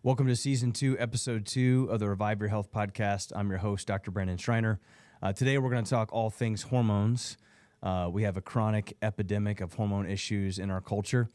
Welcome to Season 2, Episode 2 of the Revive Your Health podcast. I'm your host, Dr. Brandon Schreiner. Today, we're going to talk all things hormones. We have a chronic epidemic of hormone issues in our culture.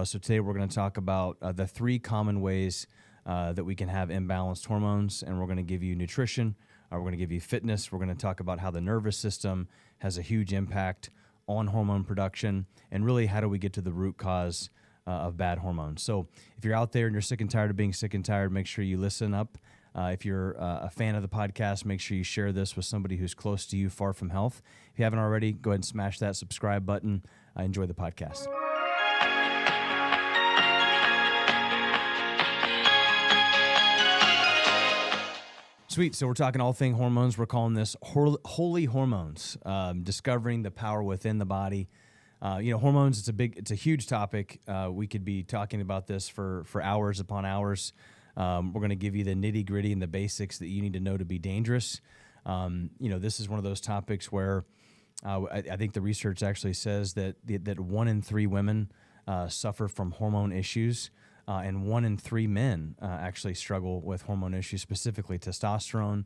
So today, we're going to talk about the 3 common ways that we can have imbalanced hormones, and we're going to give you nutrition. We're going to give you fitness. We're going to talk about how the nervous system has a huge impact on hormone production, and really, how do we get to the root cause of bad hormones. So if you're out there and you're sick and tired of being sick and tired, make sure you listen up. If you're a fan of the podcast, make sure you share this with somebody who's close to you, far from health. If you haven't already, go ahead and smash that subscribe button. Enjoy the podcast. Sweet. So we're talking all thing hormones. We're calling this holy hormones, discovering the power within the body. Hormones, it's a huge topic. We could be talking about this for hours upon hours. We're going to give you the nitty gritty and the basics that you need to know to be dangerous. This is one of those topics where I think the research actually says that 1 in 3 women suffer from hormone issues, and 1 in 3 men actually struggle with hormone issues, specifically testosterone.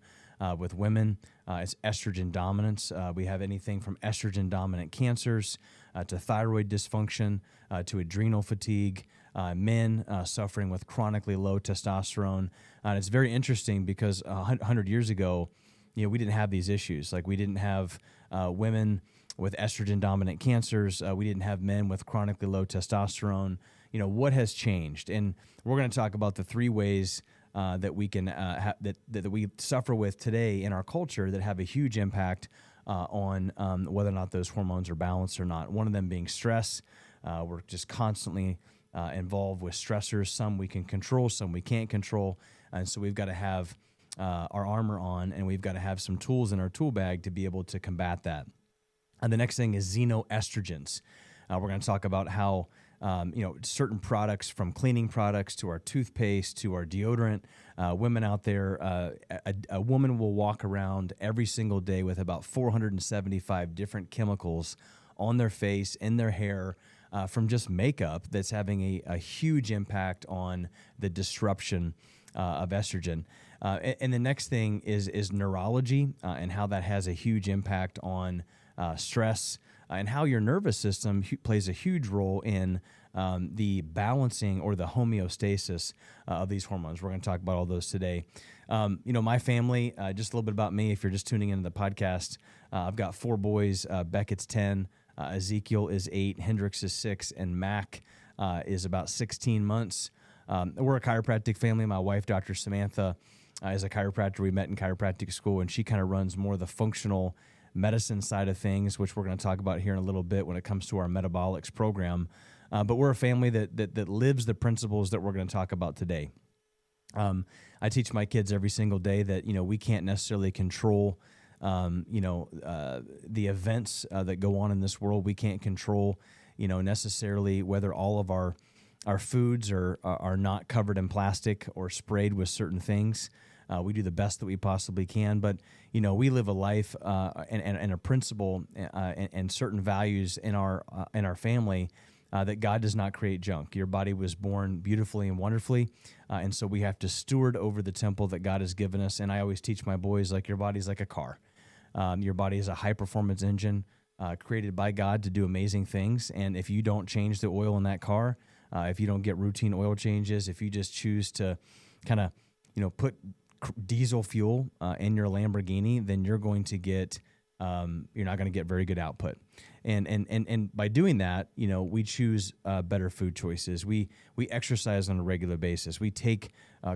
With women, it's estrogen dominance. We have anything from estrogen dominant cancers to thyroid dysfunction to adrenal fatigue. Men suffering with chronically low testosterone. And it's very interesting because 100 years ago, we didn't have these issues. Like we didn't have women with estrogen dominant cancers. We didn't have men with chronically low testosterone. What has changed? And we're going to talk about the 3 ways that we can that we suffer with today in our culture that have a huge impact on whether or not those hormones are balanced or not. One of them being stress. We're just constantly involved with stressors. Some we can control, some we can't control, and so we've got to have our armor on, and we've got to have some tools in our tool bag to be able to combat that. And the next thing is xenoestrogens. We're going to talk about how certain products, from cleaning products to our toothpaste to our deodorant. Women out there, a woman will walk around every single day with about 475 different chemicals on their face, in their hair, from just makeup that's having a huge impact on the disruption of estrogen. And the next thing is neurology and how that has a huge impact on stress, and how your nervous system plays a huge role in the balancing or the homeostasis of these hormones. We're going to talk about all those today. My family, just a little bit about me, if you're just tuning into the podcast, I've got 4 boys. Beckett's 10, Ezekiel is 8, Hendrix is 6, and Mac is about 16 months. We're a chiropractic family. My wife, Dr. Samantha, is a chiropractor. We met in chiropractic school, and she kind of runs more of the functional medicine side of things, which we're going to talk about here in a little bit when it comes to our metabolics program. But we're a family that lives the principles that we're going to talk about today. I teach my kids every single day that, we can't necessarily control, the events that go on in this world. We can't control, necessarily whether all of our foods are not covered in plastic or sprayed with certain things. We do the best that we possibly can, but we live a life and a principle and certain values in our family that God does not create junk. Your body was born beautifully and wonderfully, and so we have to steward over the temple that God has given us. And I always teach my boys, like, your body's like a car. Your body is a high-performance engine created by God to do amazing things, and if you don't change the oil in that car, if you don't get routine oil changes, if you just choose to kind of, put diesel fuel in your Lamborghini, then you're going to get you're not going to get very good output. And by doing that, we choose better food choices. We exercise on a regular basis. We take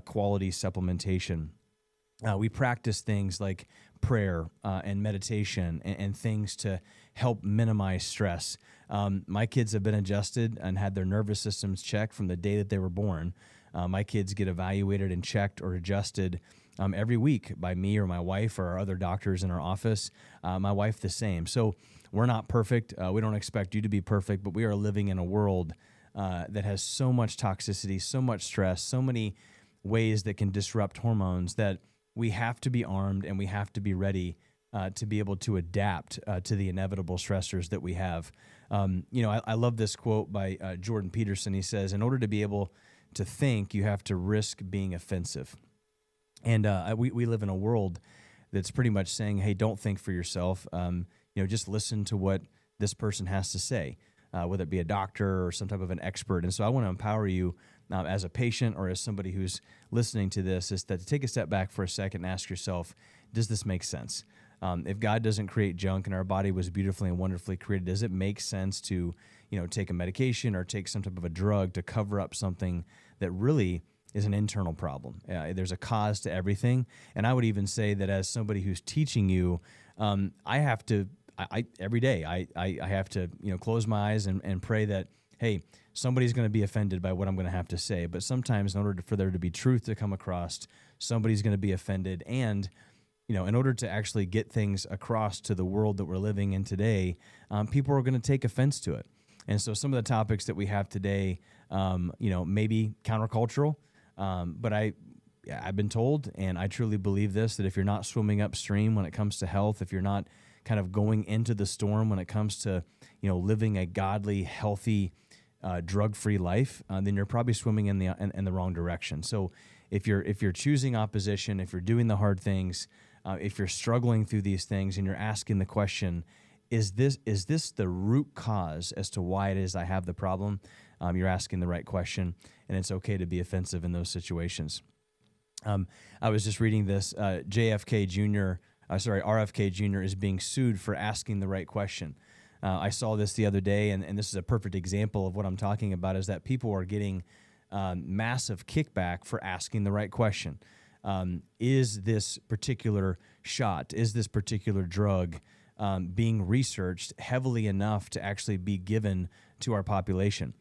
quality supplementation. We practice things like prayer and meditation and things to help minimize stress. My kids have been adjusted and had their nervous systems checked from the day that they were born. My kids get evaluated and checked or adjusted every week by me or my wife or our other doctors in our office. My wife the same. So we're not perfect. We don't expect you to be perfect, but we are living in a world that has so much toxicity, so much stress, so many ways that can disrupt hormones that we have to be armed and we have to be ready to be able to adapt to the inevitable stressors that we have. I love this quote by Jordan Peterson. He says, in order to be able to think, you have to risk being offensive. And we live in a world that's pretty much saying, hey, don't think for yourself. Just listen to what this person has to say, whether it be a doctor or some type of an expert. And so I want to empower you as a patient or as somebody who's listening to this, is that to take a step back for a second and ask yourself, does this make sense? If God doesn't create junk and our body was beautifully and wonderfully created, does it make sense to, take a medication or take some type of a drug to cover up something that really is an internal problem? There's a cause to everything. And I would even say that as somebody who's teaching you, I have to, every day, I have to, close my eyes and pray that, hey, somebody's going to be offended by what I'm going to have to say. But sometimes in order for there to be truth to come across, somebody's going to be offended. And, in order to actually get things across to the world that we're living in today, people are going to take offense to it. And so some of the topics that we have today, maybe countercultural, but I've been told, and I truly believe this, that if you're not swimming upstream when it comes to health, if you're not kind of going into the storm when it comes to, living a godly, healthy, drug-free life, then you're probably swimming in the wrong direction. So if you're choosing opposition, if you're doing the hard things, if you're struggling through these things and you're asking the question, is this the root cause as to why it is I have the problem? You're asking the right question, and it's okay to be offensive in those situations. I was just reading this. RFK Jr. is being sued for asking the right question. I saw this the other day, and this is a perfect example of what I'm talking about, is that people are getting massive kickback for asking the right question. Is this particular shot, is this particular drug being researched heavily enough to actually be given to our population?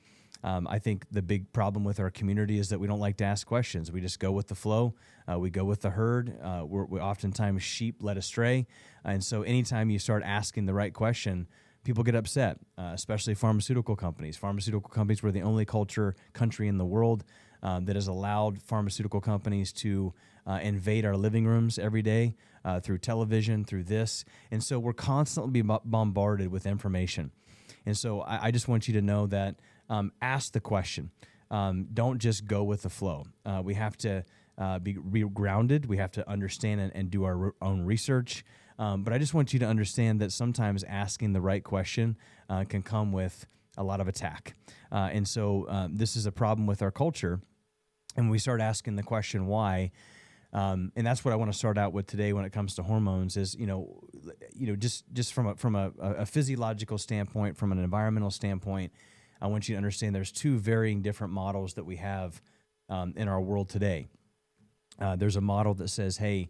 I think the big problem with our community is that we don't like to ask questions. We just go with the flow. We go with the herd. We oftentimes sheep led astray. And so anytime you start asking the right question, people get upset, especially pharmaceutical companies. Pharmaceutical companies were the only country in the world that has allowed pharmaceutical companies to invade our living rooms every day through television, through this. And so we're constantly bombarded with information. And so I just want you to know that ask the question. Don't just go with the flow. We have to be grounded. We have to understand and do our own research. But I just want you to understand that sometimes asking the right question can come with a lot of attack. And so this is a problem with our culture. And we start asking the question why. And that's what I want to start out with today when it comes to hormones is, just from a physiological standpoint, from an environmental standpoint, I want you to understand there's two varying different models that we have in our world today. There's a model that says, hey,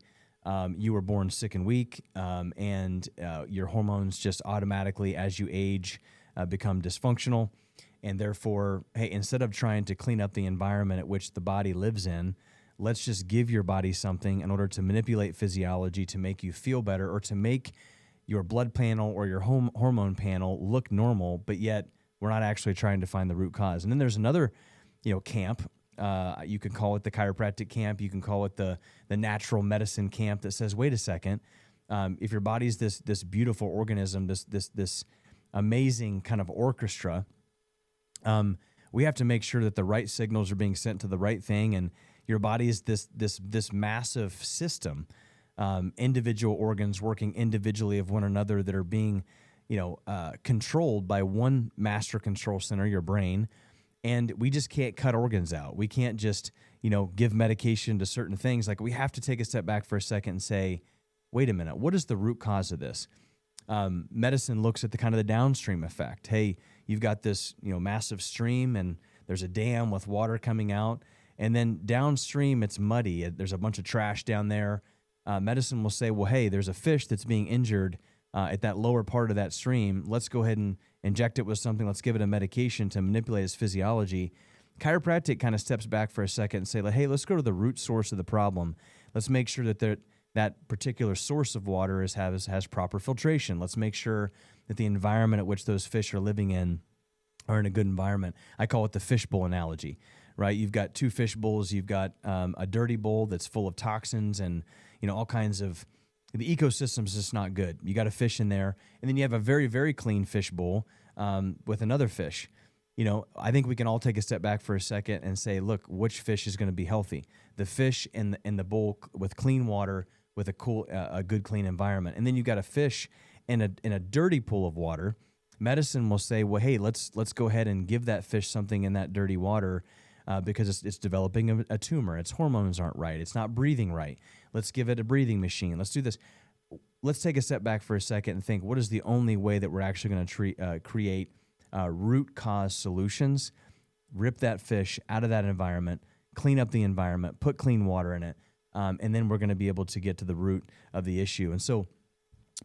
you were born sick and weak, and your hormones just automatically, as you age, become dysfunctional. And therefore, hey, instead of trying to clean up the environment at which the body lives in, let's just give your body something in order to manipulate physiology to make you feel better or to make your blood panel or your hormone panel look normal, but yet we're not actually trying to find the root cause. And then there's another, camp. You can call it the chiropractic camp. You can call it the natural medicine camp that says, wait a second, if your body's this beautiful organism, this amazing kind of orchestra, we have to make sure that the right signals are being sent to the right thing, and your body is this massive system, individual organs working individually of one another that are being, controlled by one master control center, your brain. And we just can't cut organs out. We can't just, give medication to certain things. Like, we have to take a step back for a second and say, wait a minute, what is the root cause of this? Medicine looks at the kind of the downstream effect. Hey, you've got this, massive stream, and there's a dam with water coming out, and then downstream it's muddy. There's a bunch of trash down there. Medicine will say, well, hey, there's a fish that's being injured at that lower part of that stream. Let's go ahead and inject it with something. Let's give it a medication to manipulate its physiology. Chiropractic kind of steps back for a second and say, like, hey, let's go to the root source of the problem. Let's make sure that that particular source of water has proper filtration. Let's make sure that the environment at which those fish are living in are in a good environment. I call it the fishbowl analogy, right? You've got two fish bowls. You've got a dirty bowl that's full of toxins and all kinds of, the ecosystem's just not good. You got a fish in there, and then you have a very, very clean fish bowl with another fish. I think we can all take a step back for a second and say, look, which fish is going to be healthy? The fish in the bowl with clean water, with a good clean environment, and then you've got a fish in a dirty pool of water. Medicine will say, well, hey, let's go ahead and give that fish something in that dirty water because it's developing a tumor. Its hormones aren't right. It's not breathing right. Let's give it a breathing machine. Let's do this. Let's take a step back for a second and think, what is the only way that we're actually going to create root cause solutions? Rip that fish out of that environment, clean up the environment, put clean water in it, and then we're going to be able to get to the root of the issue. And so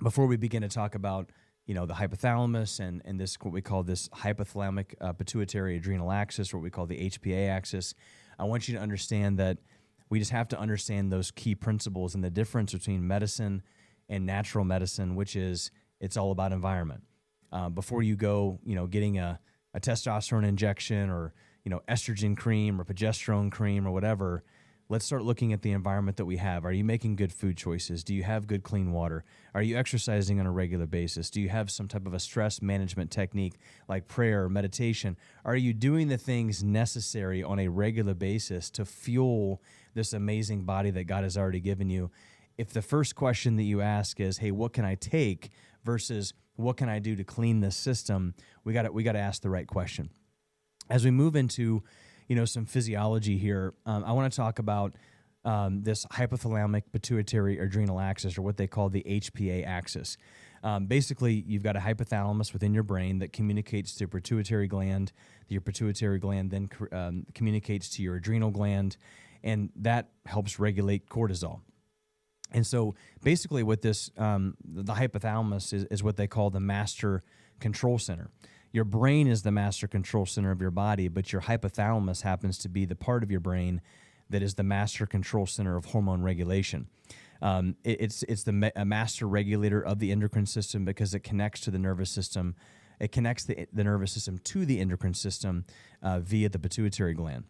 before we begin to talk about the hypothalamus and this, what we call this hypothalamic pituitary adrenal axis, or what we call the HPA axis, I want you to understand that we just have to understand those key principles and the difference between medicine and natural medicine, which is it's all about environment. Before you go, getting a testosterone injection or, estrogen cream or progesterone cream or whatever, let's start looking at the environment that we have. Are you making good food choices? Do you have good clean water? Are you exercising on a regular basis? Do you have some type of a stress management technique like prayer or meditation? Are you doing the things necessary on a regular basis to fuel this amazing body that God has already given you? If the first question that you ask is, hey, what can I take versus what can I do to clean this system, we got to ask the right question. As we move into some physiology here, I want to talk about this hypothalamic pituitary adrenal axis, or what they call the HPA axis. Basically, you've got a hypothalamus within your brain that communicates to your pituitary gland. Your pituitary gland then communicates to your adrenal gland, and that helps regulate cortisol. And so basically what this, the hypothalamus is what they call the master control center. Your brain is the master control center of your body, but your hypothalamus happens to be the part of your brain that is the master control center of hormone regulation. It's a master regulator of the endocrine system because it connects to the nervous system. It connects the nervous system to the endocrine system via the pituitary gland.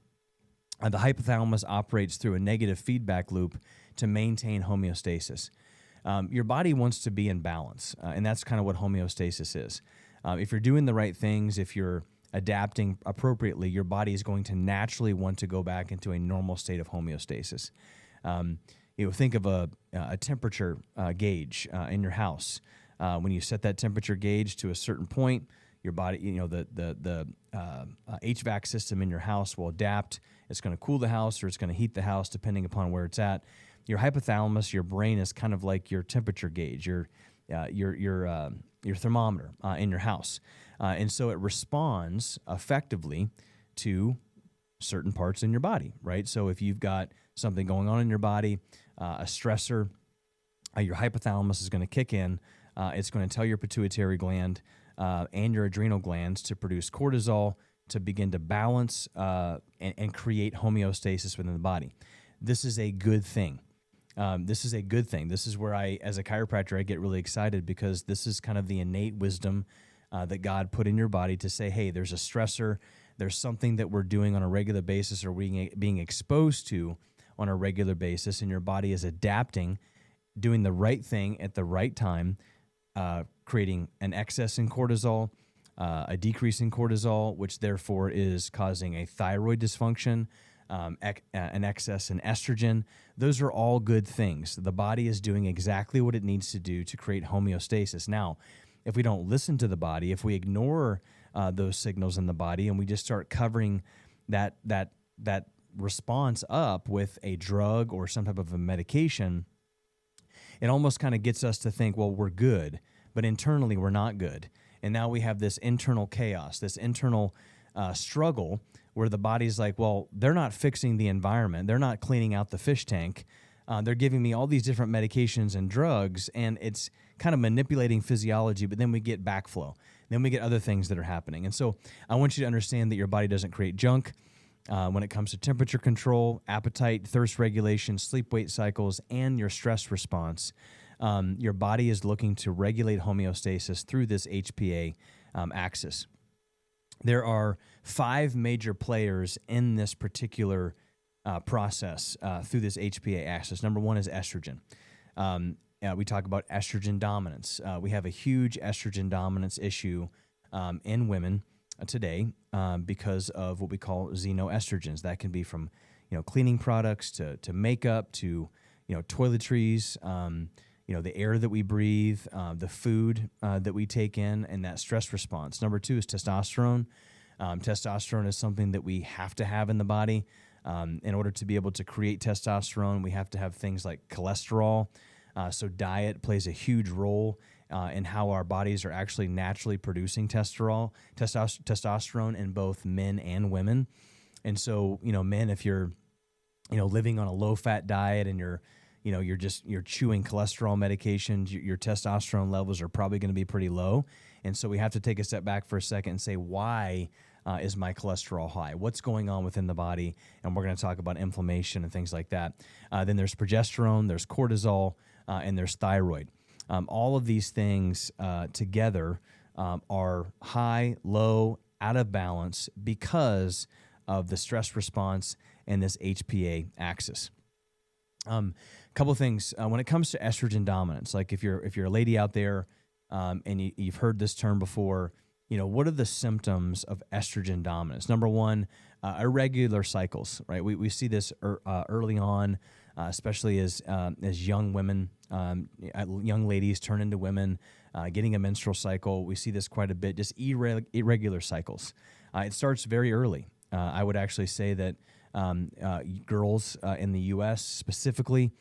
The hypothalamus operates through a negative feedback loop to maintain homeostasis. Your body wants to be in balance, and that's kind of what homeostasis is. If you're doing the right things, if you're adapting appropriately, your body is going to naturally want to go back into a normal state of homeostasis. Think of a temperature gauge in your house. When you set that temperature gauge to a certain point, your body, the HVAC system in your house will adapt. It's going to cool the house or it's going to heat the house depending upon where it's at. Your hypothalamus, your brain, is kind of like your temperature gauge, your thermometer in your house. And so it responds effectively to certain parts in your body, right? So if you've got something going on in your body, a stressor, your hypothalamus is going to kick in. It's going to tell your pituitary gland and your adrenal glands to produce cortisol to begin to balance and create homeostasis within the body. This is a good thing. This is a good thing. This is where as a chiropractor, I get really excited because this is kind of the innate wisdom that God put in your body to say, hey, there's a stressor, there's something that we're doing on a regular basis or being exposed to on a regular basis, and your body is adapting, doing the right thing at the right time, creating an excess in cortisol, a decrease in cortisol, which therefore is causing a thyroid dysfunction, an excess in estrogen. Those are all good things. The body is doing exactly what it needs to do to create homeostasis. Now, if we don't listen to the body, if we ignore those signals in the body and we just start covering that response up with a drug or some type of a medication, it almost kind of gets us to think, well, we're good, but internally we're not good. And now we have this internal chaos, this internal struggle where the body's like, well, they're not fixing the environment. They're not cleaning out the fish tank. They're giving me all these different medications and drugs, and it's kind of manipulating physiology, but then we get backflow. Then we get other things that are happening. And so I want you to understand that your body doesn't create junk when it comes to temperature control, appetite, thirst regulation, sleep-wake cycles, and your stress response. Your body is looking to regulate homeostasis through this HPA axis. There are 5 major players in this particular process through this HPA axis. Number 1 is estrogen. We talk about estrogen dominance. We have a huge estrogen dominance issue in women. today because of what we call xenoestrogens. That can be from cleaning products to makeup to toiletries, the air that we breathe, the food that we take in, and that stress response. Number 2 is testosterone. Testosterone is something that we have to have in the body. In order to be able to create testosterone, we have to have things like cholesterol. So diet plays a huge role in how our bodies are actually naturally producing testosterone in both men and women. And so, men, if you're, living on a low-fat diet and you're chewing cholesterol medications, your testosterone levels are probably going to be pretty low. And so we have to take a step back for a second and say, why is my cholesterol high? What's going on within the body? And we're going to talk about inflammation and things like that. Then there's progesterone, there's cortisol, and there's thyroid. All of these things together are high, low, out of balance because of the stress response and this HPA axis. Couple things when it comes to estrogen dominance. Like if you're a lady out there and you've heard this term before, what are the symptoms of estrogen dominance? Number 1, irregular cycles. Right, we see this early on, especially as young women, young ladies turn into women, getting a menstrual cycle. We see this quite a bit. Just irregular cycles. It starts very early. I would actually say that girls in the U.S. specifically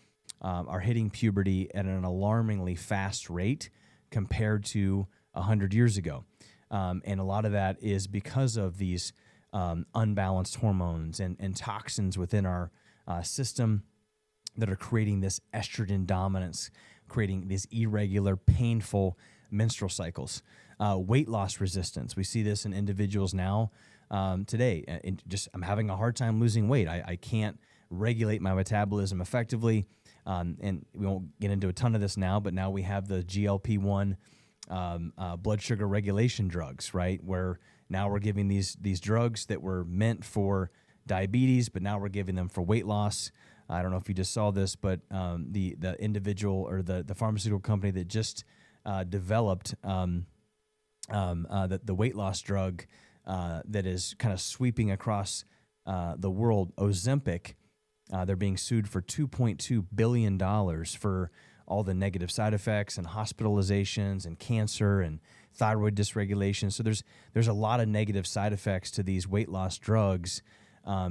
are hitting puberty at an alarmingly fast rate compared to 100 years ago. And a lot of that is because of these unbalanced hormones and toxins within our system that are creating this estrogen dominance, creating these irregular, painful menstrual cycles. Weight loss resistance. We see this in individuals now today. I'm having a hard time losing weight. I can't regulate my metabolism effectively. And we won't get into a ton of this now, but now we have the GLP-1 blood sugar regulation drugs, right? Where now we're giving these drugs that were meant for diabetes, but now we're giving them for weight loss. I don't know if you just saw this, but the individual or the pharmaceutical company that just developed the weight loss drug that is kind of sweeping across the world, Ozempic, they're being sued for $2.2 billion for all the negative side effects and hospitalizations and cancer and thyroid dysregulation. So there's a lot of negative side effects to these weight loss drugs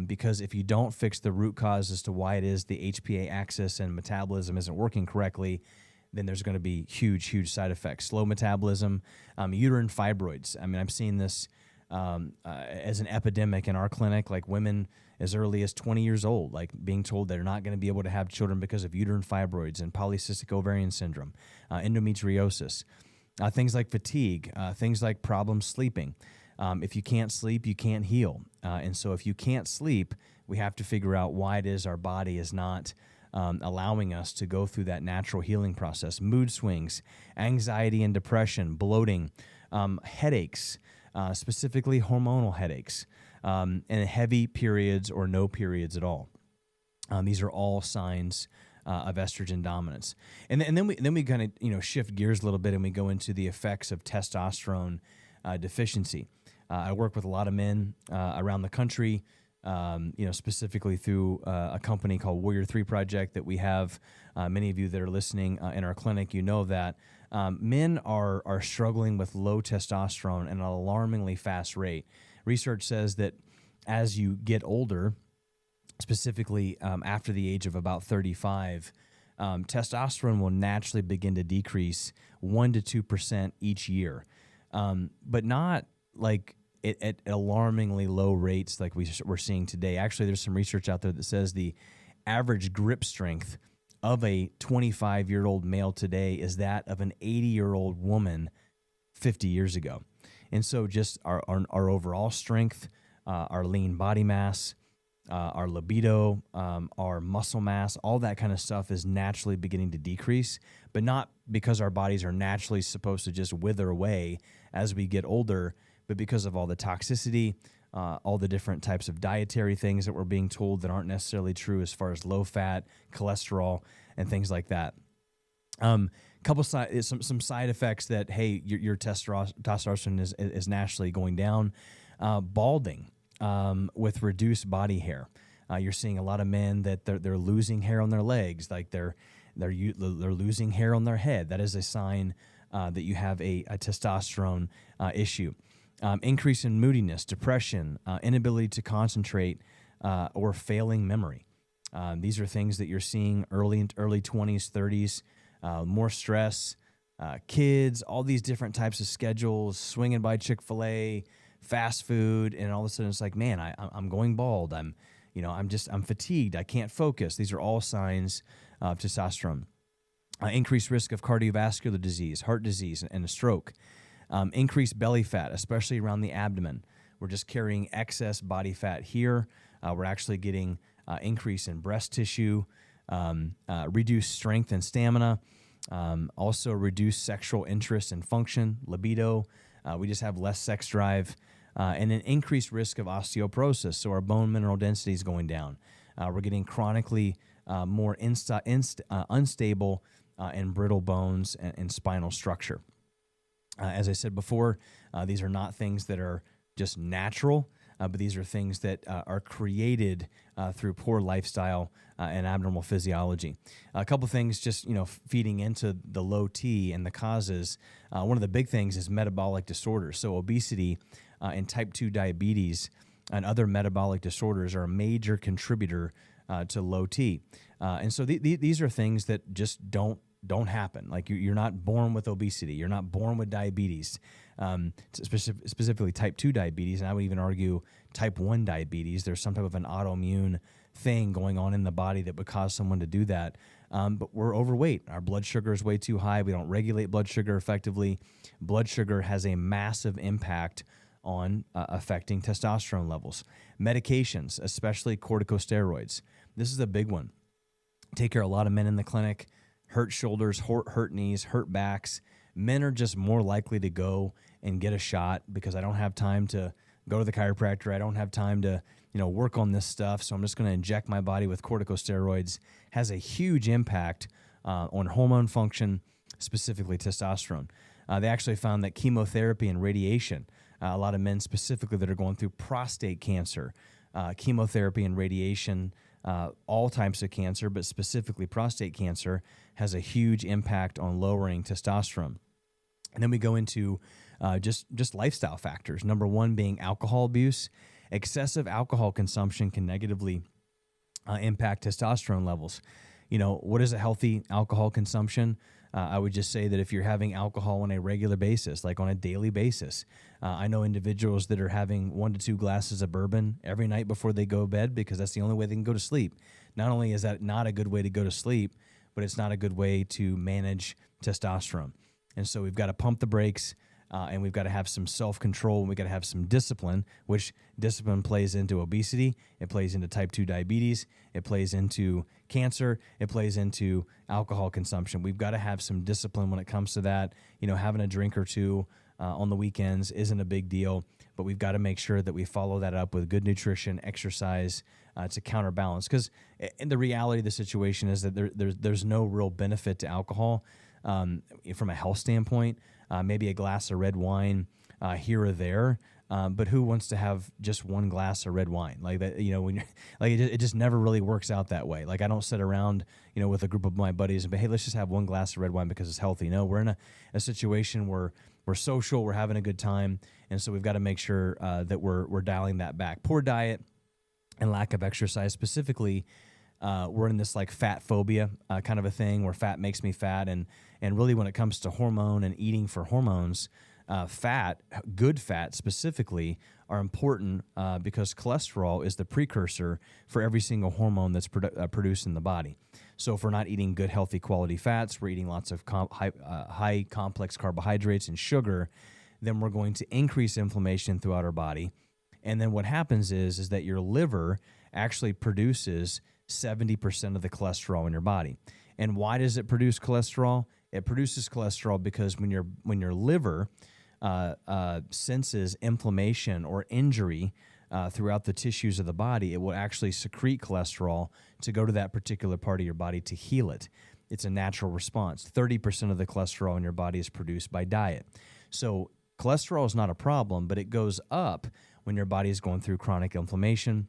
because if you don't fix the root cause as to why it is the HPA axis and metabolism isn't working correctly, then there's going to be huge side effects. Slow metabolism, uterine fibroids. I mean, I'm seeing this as an epidemic in our clinic, like women as early as 20 years old, like being told they're not going to be able to have children because of uterine fibroids and polycystic ovarian syndrome, endometriosis, things like fatigue, things like problems sleeping. If you can't sleep, you can't heal. And so if you can't sleep, we have to figure out why it is our body is not allowing us to go through that natural healing process. Mood swings, anxiety and depression, bloating, headaches, specifically hormonal headaches, and heavy periods or no periods at all. These are all signs of estrogen dominance. And then we kind of shift gears a little bit and we go into the effects of testosterone deficiency. I work with a lot of men around the country, specifically through a company called Warrior 3 Project that we have. Many of you that are listening in our clinic, that men are struggling with low testosterone at an alarmingly fast rate. Research says that as you get older, specifically after the age of about 35, testosterone will naturally begin to decrease 1% to 2% each year, but not like at alarmingly low rates like we're seeing today. Actually, there's some research out there that says the average grip strength of a 25-year-old male today is that of an 80-year-old woman 50 years ago. And so just our overall strength, our lean body mass, our libido, our muscle mass, all that kind of stuff is naturally beginning to decrease, but not because our bodies are naturally supposed to just wither away as we get older, but because of all the toxicity, all the different types of dietary things that we're being told that aren't necessarily true as far as low fat, cholesterol, and things like that. Some side effects that, hey, your testosterone is naturally going down. Balding with reduced body hair. You're seeing a lot of men that they're losing hair on their legs, like they're losing hair on their head. That is a sign that you have a testosterone issue. Increase in moodiness, depression, inability to concentrate, or failing memory. These are things that you're seeing early 20s, 30s. More stress, kids, all these different types of schedules, swinging by Chick-fil-A, fast food, and all of a sudden it's like, man, I'm going bald. I'm fatigued. I can't focus. These are all signs of testosterone. Increased risk of cardiovascular disease, heart disease, and a stroke. Increased belly fat, especially around the abdomen. We're just carrying excess body fat here. We're actually getting increase in breast tissue, reduced strength and stamina, also reduced sexual interest and function, libido. We just have less sex drive, and an increased risk of osteoporosis. So our bone mineral density is going down. We're getting chronically more unstable and brittle bones and spinal structure. As I said before, these are not things that are just natural, but these are things that are created through poor lifestyle and abnormal physiology. A couple things just, feeding into the low T and the causes. One of the big things is metabolic disorders. So obesity and type 2 diabetes and other metabolic disorders are a major contributor to low T. And so these are things that just don't happen. Like you're not born with obesity. You're not born with diabetes, specifically type 2 diabetes. And I would even argue type 1 diabetes. There's some type of an autoimmune thing going on in the body that would cause someone to do that. But we're overweight. Our blood sugar is way too high. We don't regulate blood sugar effectively. Blood sugar has a massive impact on affecting testosterone levels. Medications, especially corticosteroids. This is a big one. Take care of a lot of men in the clinic. Hurt shoulders, hurt knees, hurt backs. Men are just more likely to go and get a shot because I don't have time to go to the chiropractor. I don't have time to, work on this stuff. So I'm just going to inject my body with corticosteroids. Has a huge impact on hormone function, specifically testosterone. They actually found that chemotherapy and radiation, a lot of men specifically that are going through prostate cancer, chemotherapy and radiation, all types of cancer, but specifically prostate cancer, has a huge impact on lowering testosterone. And then we go into just lifestyle factors. Number one being alcohol abuse. Excessive alcohol consumption can negatively impact testosterone levels. What is a healthy alcohol consumption? I would just say that if you're having alcohol on a regular basis, like on a daily basis, I know individuals that are having 1 to 2 glasses of bourbon every night before they go to bed because that's the only way they can go to sleep. Not only is that not a good way to go to sleep, but it's not a good way to manage testosterone. And so we've got to pump the brakes, and we've got to have some self-control, and we've got to have some discipline, which discipline plays into obesity, it plays into type 2 diabetes, it plays into cancer, it plays into alcohol consumption. We've got to have some discipline when it comes to that. Having a drink or two on the weekends isn't a big deal, but we've got to make sure that we follow that up with good nutrition, exercise, to counterbalance. Because the reality of the situation is that there's no real benefit to alcohol from a health standpoint. Maybe a glass of red wine here or there, but who wants to have just one glass of red wine like that? When it just never really works out that way. Like I don't sit around, with a group of my buddies and be, hey, let's just have one glass of red wine because it's healthy. No, we're in a situation where we're social, we're having a good time, and so we've got to make sure that we're dialing that back. Poor diet and lack of exercise, specifically. We're in this like fat phobia kind of a thing where fat makes me fat. And really when it comes to hormone and eating for hormones, good fat specifically, are important because cholesterol is the precursor for every single hormone that's produced in the body. So if we're not eating good, healthy, quality fats, we're eating lots of high complex carbohydrates and sugar, then we're going to increase inflammation throughout our body. And then what happens is that your liver actually produces 70% of the cholesterol in your body. And why does it produce cholesterol? It produces cholesterol because when your liver senses inflammation or injury throughout the tissues of the body, it will actually secrete cholesterol to go to that particular part of your body to heal it. It's a natural response. 30% of the cholesterol in your body is produced by diet. So cholesterol is not a problem, but it goes up when your body is going through chronic inflammation,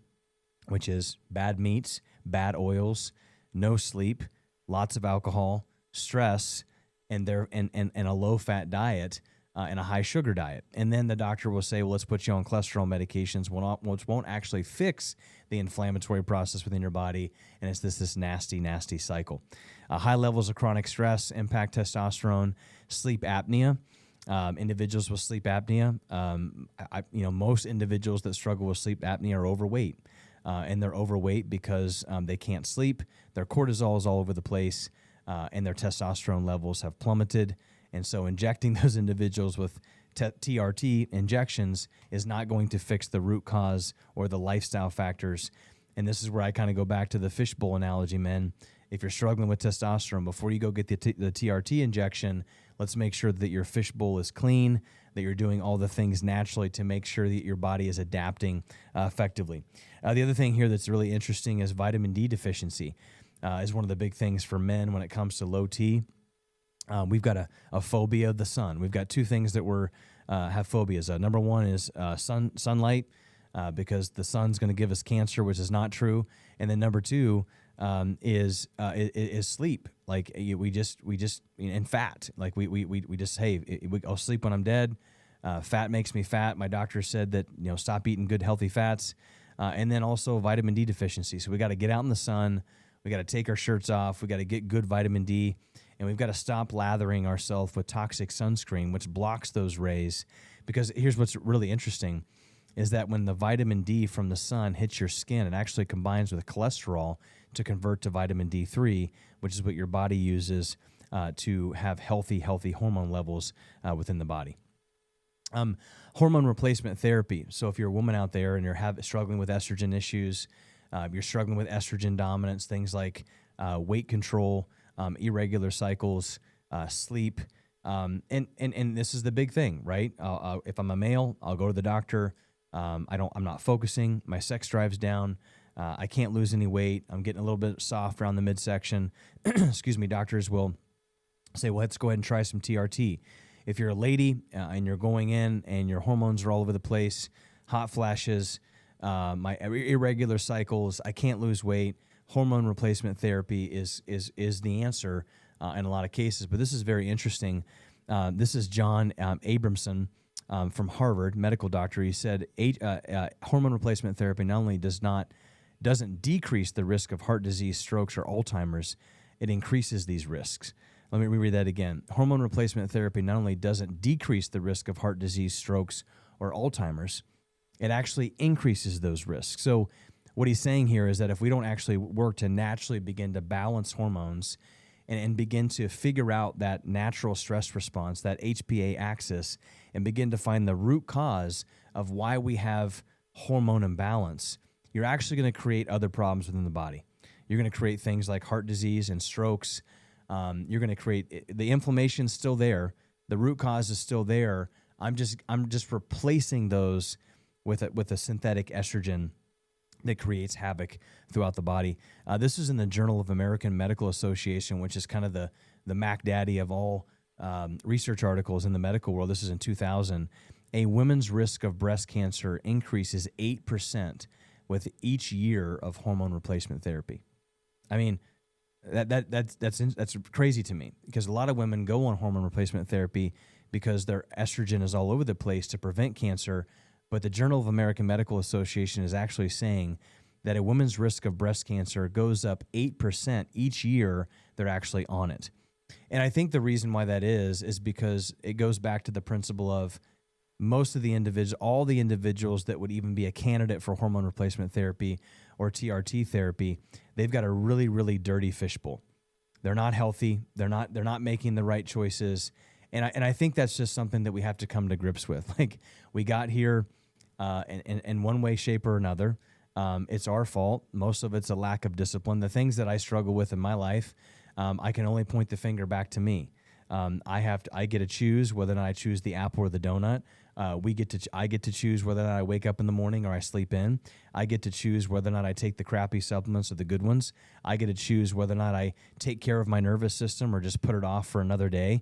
which is bad meats, bad oils, no sleep, lots of alcohol, stress, and a low-fat diet and a high-sugar diet. And then the doctor will say, well, let's put you on cholesterol medications, which won't actually fix the inflammatory process within your body, and it's this nasty, nasty cycle. High levels of chronic stress impact testosterone, sleep apnea. Individuals with sleep apnea, most individuals that struggle with sleep apnea are overweight, and they're overweight because they can't sleep. Their cortisol is all over the place, and their testosterone levels have plummeted. And so injecting those individuals with TRT injections is not going to fix the root cause or the lifestyle factors. And this is where I kind of go back to the fishbowl analogy, men. If you're struggling with testosterone, before you go get the TRT injection, let's make sure that your fishbowl is clean, that you're doing all the things naturally to make sure that your body is adapting effectively. The other thing here that's really interesting is vitamin D deficiency is one of the big things for men when it comes to low T. We've got a phobia of the sun. We've got two things that have phobias. Number one is sunlight, because the sun's going to give us cancer, which is not true. And then number two is sleep. Like we just and fat. Like we just I'll sleep when I'm dead. Fat makes me fat. My doctor said that stop eating good healthy fats, and then also vitamin D deficiency. So we got to get out in the sun. We got to take our shirts off. We got to get good vitamin D. And we've got to stop lathering ourselves with toxic sunscreen, which blocks those rays. Because here's what's really interesting, is that when the vitamin D from the sun hits your skin, it actually combines with cholesterol to convert to vitamin D3, which is what your body uses to have healthy hormone levels within the body. Hormone replacement therapy. So if you're a woman out there and you're struggling with estrogen issues, you're struggling with estrogen dominance, things like weight control, irregular cycles, sleep, and this is the big thing, right? If I'm a male, I'll go to the doctor. I'm not focusing. My sex drive's down. I can't lose any weight. I'm getting a little bit soft around the midsection. Excuse me. Doctors will say, well, let's go ahead and try some TRT. If you're a lady and you're going in and your hormones are all over the place, hot flashes, my irregular cycles, I can't lose weight, hormone replacement therapy is the answer in a lot of cases. But this is very interesting. This is John Abramson from Harvard, medical doctor. He said hormone replacement therapy not only doesn't decrease the risk of heart disease, strokes, or Alzheimer's, it increases these risks. Let me reread that again. Hormone replacement therapy not only doesn't decrease the risk of heart disease, strokes, or Alzheimer's, it actually increases those risks. So what he's saying here is that if we don't actually work to naturally begin to balance hormones and begin to figure out that natural stress response, that HPA axis, and begin to find the root cause of why we have hormone imbalance, you're actually going to create other problems within the body. You're going to create things like heart disease and strokes. You're going to create the inflammation's still there. The root cause is still there. I'm just replacing those with a synthetic estrogen that creates havoc throughout the body. This is in the Journal of American Medical Association, which is kind of the Mac Daddy of all research articles in the medical world. This is in 2000. A woman's risk of breast cancer increases 8% with each year of hormone replacement therapy. I mean, that's crazy to me, because a lot of women go on hormone replacement therapy because their estrogen is all over the place to prevent cancer. But the Journal of American Medical Association is actually saying that a woman's risk of breast cancer goes up 8% each year they're actually on it. And I think the reason why that is because it goes back to the principle of all the individuals that would even be a candidate for hormone replacement therapy or TRT therapy, they've got a really, really dirty fishbowl. They're not healthy. They're not making the right choices. And I think that's just something that we have to come to grips with. Like, we got here in one way, shape, or another. It's our fault. Most of it's a lack of discipline. The things that I struggle with in my life, I can only point the finger back to me. I get to choose whether or not I choose the apple or the donut. I get to choose whether or not I wake up in the morning or I sleep in. I get to choose whether or not I take the crappy supplements or the good ones. I get to choose whether or not I take care of my nervous system or just put it off for another day.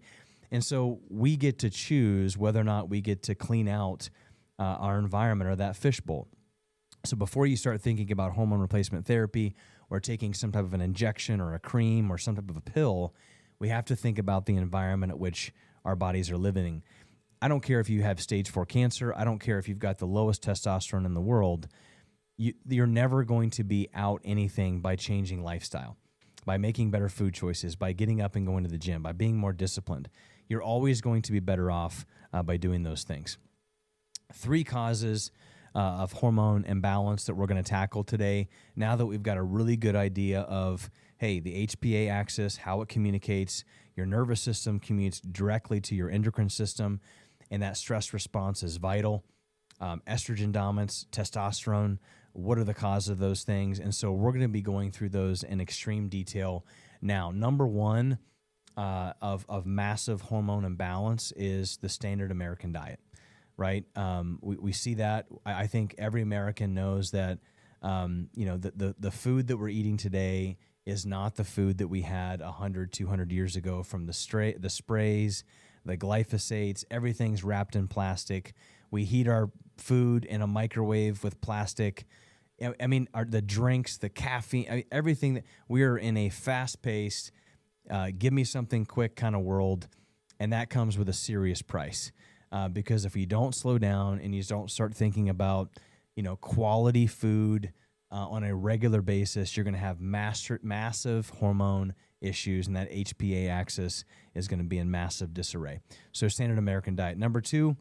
And so we get to choose whether or not we get to clean out our environment or that fishbowl. So before you start thinking about hormone replacement therapy or taking some type of an injection or a cream or some type of a pill, we have to think about the environment at which our bodies are living. I don't care if you have stage 4 cancer. I don't care if you've got the lowest testosterone in the world. You're never going to be out anything by changing lifestyle, by making better food choices, by getting up and going to the gym, by being more disciplined. You're always going to be better off by doing those things. 3 causes of hormone imbalance that we're going to tackle today. Now that we've got a really good idea of, hey, the HPA axis, how it communicates, your nervous system communicates directly to your endocrine system, and that stress response is vital. Estrogen dominance, testosterone, what are the causes of those things? And so we're going to be going through those in extreme detail. Now, number one of massive hormone imbalance is the standard American diet. Right? We see that. I think every American knows that, the food that we're eating today is not the food that we had 100, 200 years ago, from the sprays, the glyphosates. Everything's wrapped in plastic. We heat our food in a microwave with plastic. The drinks, the caffeine, everything. That we are in a fast-paced, give me something quick kind of world, and that comes with a serious price. Because if you don't slow down and you don't start thinking about, quality food on a regular basis, you're going to have massive hormone issues, and that HPA axis is going to be in massive disarray. So standard American diet. Number 2,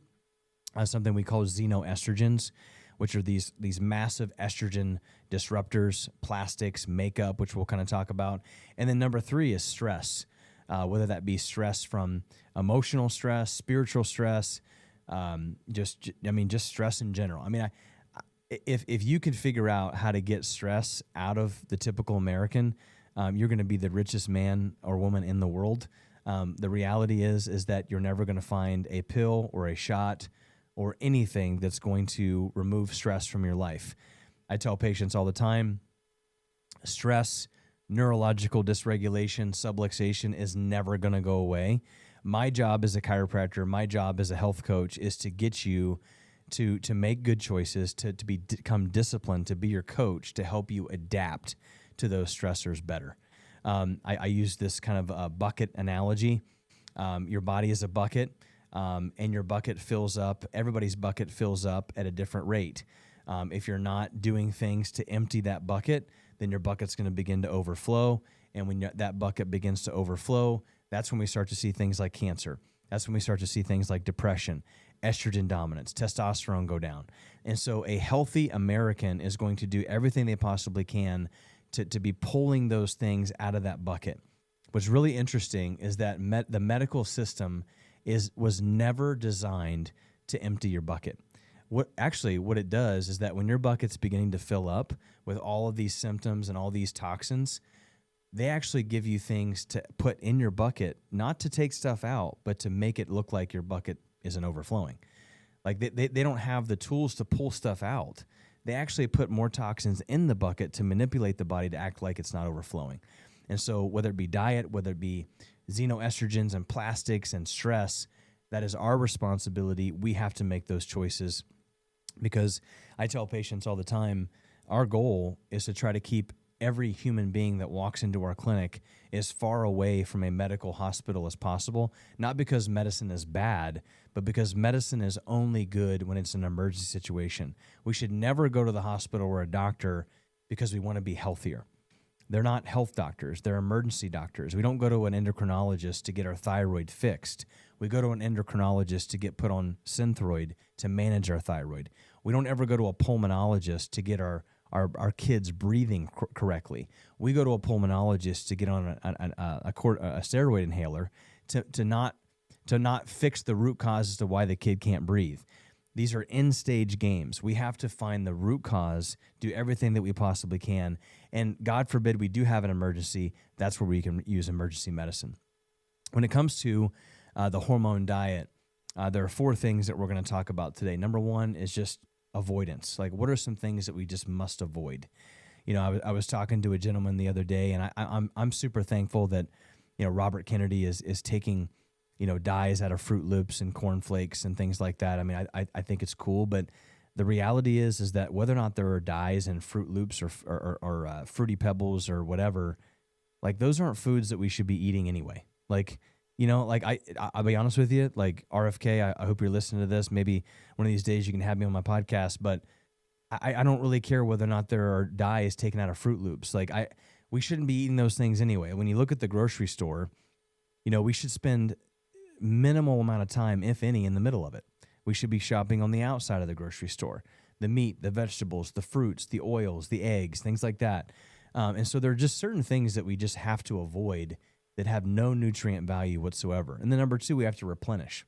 something we call xenoestrogens, which are these massive estrogen disruptors, plastics, makeup, which we'll kind of talk about. And then number 3 is stress. Whether that be stress from emotional stress, spiritual stress, just stress in general. If you can figure out how to get stress out of the typical American, you're going to be the richest man or woman in the world. The reality is that you're never going to find a pill or a shot or anything that's going to remove stress from your life. I tell patients all the time, stress, neurological dysregulation, subluxation is never going to go away. My job as a chiropractor, my job as a health coach is to get you to make good choices, to become disciplined, to be your coach, to help you adapt to those stressors better. I use this kind of a bucket analogy. Your body is a bucket, and your bucket fills up. Everybody's bucket fills up at a different rate. If you're not doing things to empty that bucket, then your bucket's going to begin to overflow. And when that bucket begins to overflow, that's when we start to see things like cancer. That's when we start to see things like depression, estrogen dominance, testosterone go down. And so a healthy American is going to do everything they possibly can to be pulling those things out of that bucket. What's really interesting is that the medical system was never designed to empty your bucket. What it does is that when your bucket's beginning to fill up with all of these symptoms and all these toxins, they actually give you things to put in your bucket, not to take stuff out, but to make it look like your bucket isn't overflowing. Like they don't have the tools to pull stuff out. They actually put more toxins in the bucket to manipulate the body to act like it's not overflowing. And so whether it be diet, whether it be xenoestrogens and plastics and stress, that is our responsibility. We have to make those choices. Because I tell patients all the time, our goal is to try to keep every human being that walks into our clinic as far away from a medical hospital as possible, not because medicine is bad, but because medicine is only good when it's an emergency situation. We should never go to the hospital or a doctor because we want to be healthier. They're not health doctors. They're emergency doctors. We don't go to an endocrinologist to get our thyroid fixed. We go to an endocrinologist to get put on Synthroid to manage our thyroid. We don't ever go to a pulmonologist to get our kids breathing correctly. We go to a pulmonologist to get on a steroid inhaler to not fix the root cause as to why the kid can't breathe. These are end-stage games. We have to find the root cause, do everything that we possibly can, and God forbid we do have an emergency, that's where we can use emergency medicine. When it comes to the hormone diet, there are 4 things that we're going to talk about today. Number 1 is just avoidance. Like, what are some things that we just must avoid? You know, I was talking to a gentleman the other day, and I'm super thankful that, you know, Robert Kennedy is taking, you know, dyes out of Fruit Loops and cornflakes and things like that. I mean, I think it's cool, but the reality is that whether or not there are dyes in Fruit Loops or Fruity Pebbles or whatever, like, those aren't foods that we should be eating anyway. Like, you know, like I'll be honest with you, like RFK, I hope you're listening to this. Maybe one of these days you can have me on my podcast, but I don't really care whether or not there are dyes taken out of Fruit Loops. Like, we shouldn't be eating those things anyway. When you look at the grocery store, you know, we should spend minimal amount of time, if any, in the middle of it. We should be shopping on the outside of the grocery store, the meat, the vegetables, the fruits, the oils, the eggs, things like that. And so there are just certain things that we just have to avoid that have no nutrient value whatsoever. And then number 2, we have to replenish.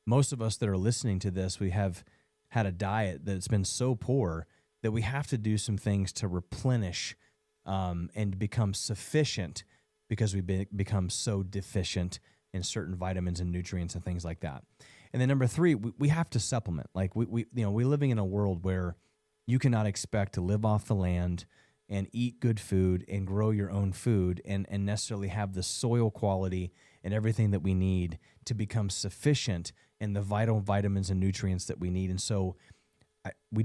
Most of us that are listening to this, we have had a diet that's been so poor that we have to do some things to replenish and become sufficient, because we become so deficient in certain vitamins and nutrients and things like that. And then number 3, we have to supplement. Like, we're living in a world where you cannot expect to live off the land and eat good food and grow your own food and necessarily have the soil quality and everything that we need to become sufficient in the vital vitamins and nutrients that we need. And so we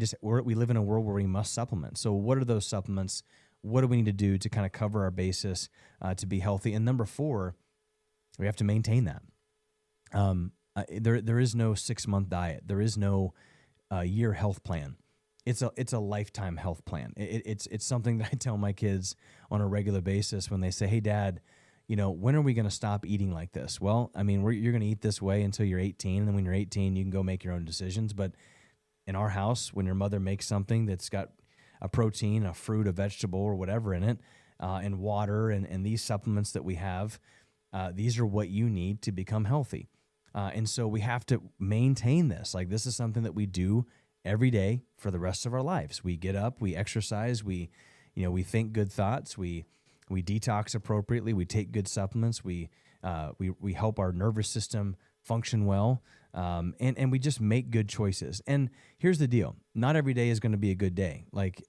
live in a world where we must supplement. So what are those supplements? What do we need to do to kind of cover our basis to be healthy? And number 4, we have to maintain that. There is no 6-month diet. There is no year health plan. It's a lifetime health plan. It's something that I tell my kids on a regular basis when they say, "Hey, Dad, you know, when are we going to stop eating like this?" Well, I mean, you're going to eat this way until you're 18, and then when you're 18, you can go make your own decisions. But in our house, when your mother makes something that's got a protein, a fruit, a vegetable, or whatever in it, and water, and these supplements that we have, these are what you need to become healthy. And so we have to maintain this. Like, this is something that we do every day for the rest of our lives. We get up, we exercise, we think good thoughts, we detox appropriately, we take good supplements, we help our nervous system function well, and we just make good choices. And here's the deal: not every day is going to be a good day.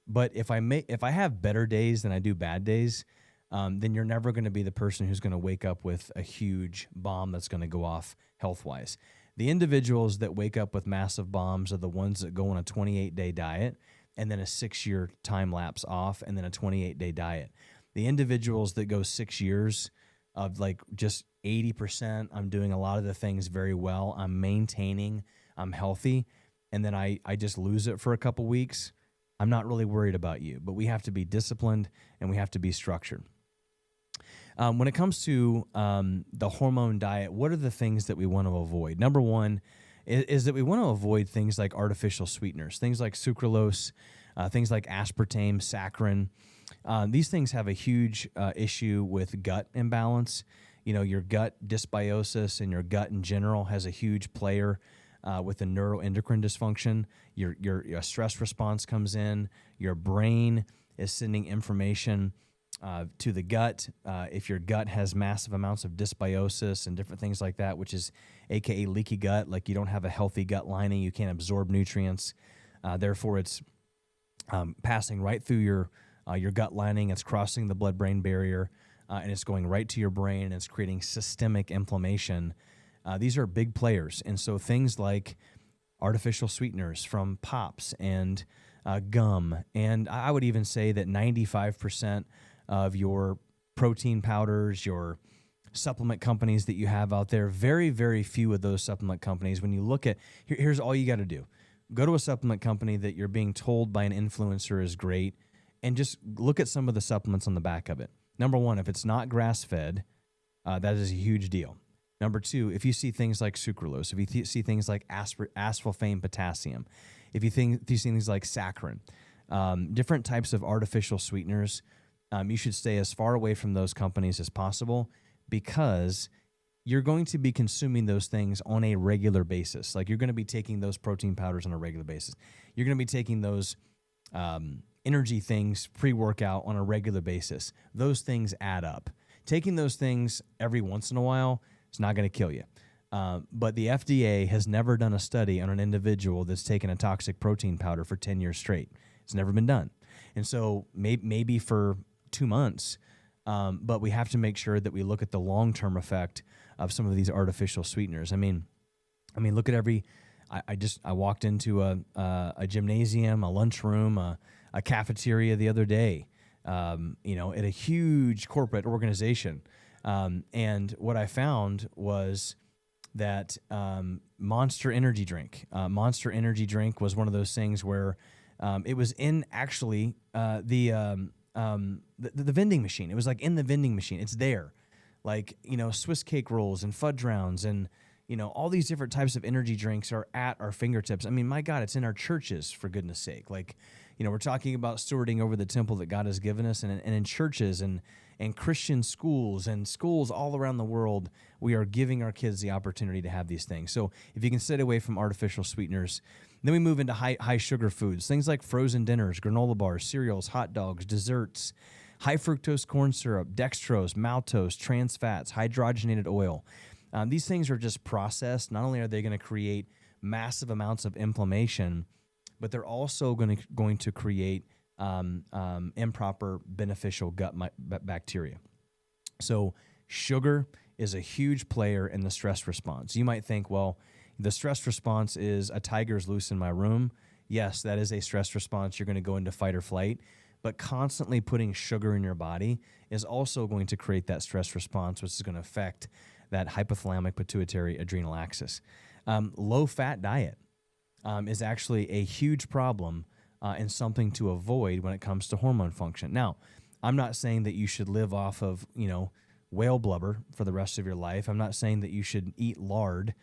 But if I have better days than I do bad days, then you're never going to be the person who's going to wake up with a huge bomb that's going to go off health-wise. The individuals that wake up with massive bombs are the ones that go on a 28-day diet and then a 6-year time lapse off and then a 28-day diet. The individuals that go 6 years of like just 80%, I'm doing a lot of the things very well, I'm maintaining, I'm healthy, and then I just lose it for a couple weeks, I'm not really worried about you. But we have to be disciplined and we have to be structured. When it comes to the hormone diet, what are the things that we want to avoid? Number 1 is that we want to avoid things like artificial sweeteners, things like sucralose, things like aspartame, saccharin. These things have a huge issue with gut imbalance. You know, your gut dysbiosis and your gut in general has a huge player with the neuroendocrine dysfunction. Your stress response comes in. Your brain is sending information to the gut. If your gut has massive amounts of dysbiosis and different things like that, which is AKA leaky gut, like you don't have a healthy gut lining, you can't absorb nutrients. Therefore, it's passing right through your gut lining. It's crossing the blood-brain barrier, and it's going right to your brain, and it's creating systemic inflammation. These are big players. And so things like artificial sweeteners from pops and gum, and I would even say that 95% of your protein powders, your supplement companies that you have out there, very, very few of those supplement companies, when you look at, here's all you got to do. Go to a supplement company that you're being told by an influencer is great, and just look at some of the supplements on the back of it. Number 1, if it's not grass-fed, that is a huge deal. Number 2, if you see things like sucralose, if you see things like aspartame potassium, if you see things like saccharin, different types of artificial sweeteners, you should stay as far away from those companies as possible, because you're going to be consuming those things on a regular basis. Like, you're going to be taking those protein powders on a regular basis. You're going to be taking those energy things, pre-workout, on a regular basis. Those things add up. taking those things every once in a while is not going to kill you. But the FDA has never done a study on an individual that's taken a toxic protein powder for 10 years straight. It's never been done. And so maybe for 2 months, but we have to make sure that we look at the long-term effect of some of these artificial sweeteners. I mean, look at I walked into a gymnasium, a lunchroom, a cafeteria the other day, at a huge corporate organization. And what I found was that Monster Energy drink. Monster Energy drink was one of those things where it was in actually the vending machine. It was like in the vending machine. It's there, like Swiss cake rolls and fudge rounds and all these different types of energy drinks are at our fingertips. I mean, my God, it's in our churches, for goodness sake. Like, we're talking about stewarding over the temple that God has given us, and in churches and Christian schools and schools all around the world, we are giving our kids the opportunity to have these things. So if you can stay away from artificial sweeteners, then we move into high sugar foods, things like frozen dinners, granola bars, cereals, hot dogs, desserts, high fructose corn syrup, dextrose, maltose, trans fats, hydrogenated oil. These things are just processed. Not only are they going to create massive amounts of inflammation, but they're also going to create improper beneficial gut bacteria. So sugar is a huge player in the stress response. You might think, well, the stress response is a tiger's loose in my room. Yes, that is a stress response. You're going to go into fight or flight. But constantly putting sugar in your body is also going to create that stress response, which is going to affect that hypothalamic pituitary adrenal axis. Low-fat diet is actually a huge problem and something to avoid when it comes to hormone function. Now, I'm not saying that you should live off of, whale blubber for the rest of your life. I'm not saying that you should eat lard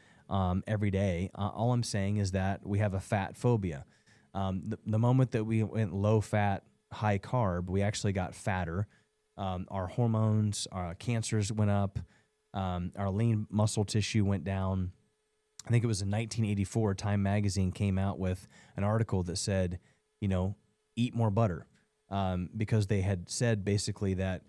every day. All I'm saying is that we have a fat phobia. The moment that we went low-fat, high-carb, we actually got fatter. Our hormones, our cancers went up. Our lean muscle tissue went down. I think it was in 1984, Time magazine came out with an article that said, eat more butter, because they had said basically that,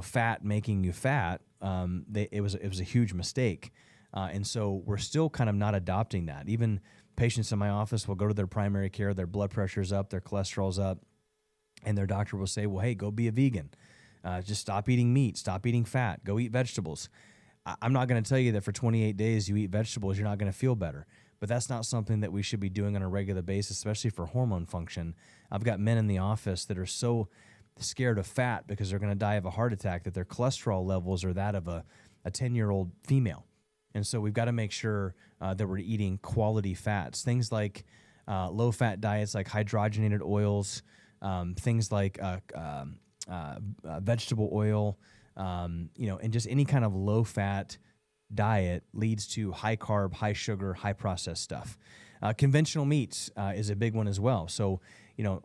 fat making you fat, it was a huge mistake. And so we're still kind of not adopting that. Even patients in my office will go to their primary care, their blood pressure's up, their cholesterol's up, and their doctor will say, well, hey, go be a vegan. Just stop eating meat, stop eating fat, go eat vegetables. I'm not going to tell you that for 28 days you eat vegetables, you're not going to feel better. But that's not something that we should be doing on a regular basis, especially for hormone function. I've got men in the office that are so scared of fat because they're going to die of a heart attack that their cholesterol levels are that of a 10-year-old female. And so we've got to make sure that we're eating quality fats, things like low-fat diets like hydrogenated oils, things like vegetable oil, and just any kind of low-fat diet leads to high-carb, high-sugar, high-processed stuff. Conventional meats is a big one as well. So,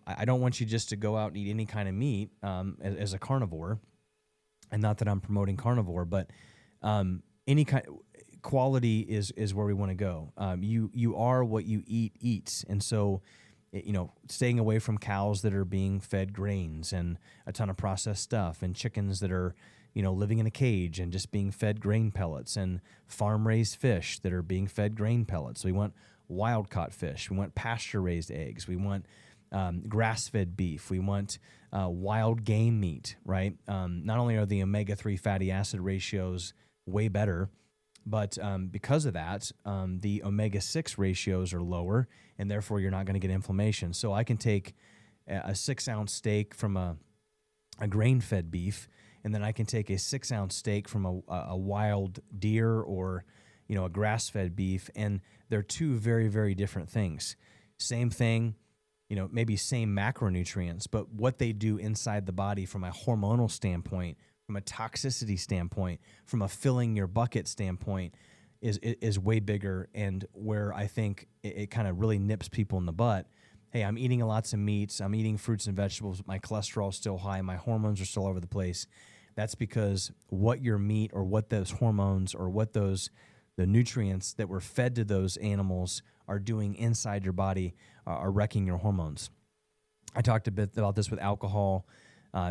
I don't want you just to go out and eat any kind of meat as a carnivore, and not that I'm promoting carnivore, but any kind quality is where we want to go. You are what you eat eats, and so staying away from cows that are being fed grains and a ton of processed stuff, and chickens that are living in a cage and just being fed grain pellets, and farm-raised fish that are being fed grain pellets. We want wild-caught fish. We want pasture-raised eggs. We want grass-fed beef. We want wild game meat, right? Not only are the omega-3 fatty acid ratios way better, but because of that, the omega-6 ratios are lower, and therefore you're not going to get inflammation. So I can take a 6-ounce steak from a grain-fed beef, and then I can take a 6-ounce steak from a wild deer or a grass-fed beef, and they're two very, very different things. Same thing, maybe same macronutrients, but what they do inside the body from a hormonal standpoint, from a toxicity standpoint, from a filling your bucket standpoint, is way bigger, and where I think it kind of really nips people in the butt. Hey, I'm eating lots of meats, I'm eating fruits and vegetables, my cholesterol is still high, my hormones are still all over the place. That's because what your meat or what those hormones or what the nutrients that were fed to those animals are doing inside your body are wrecking your hormones. I talked a bit about this with alcohol.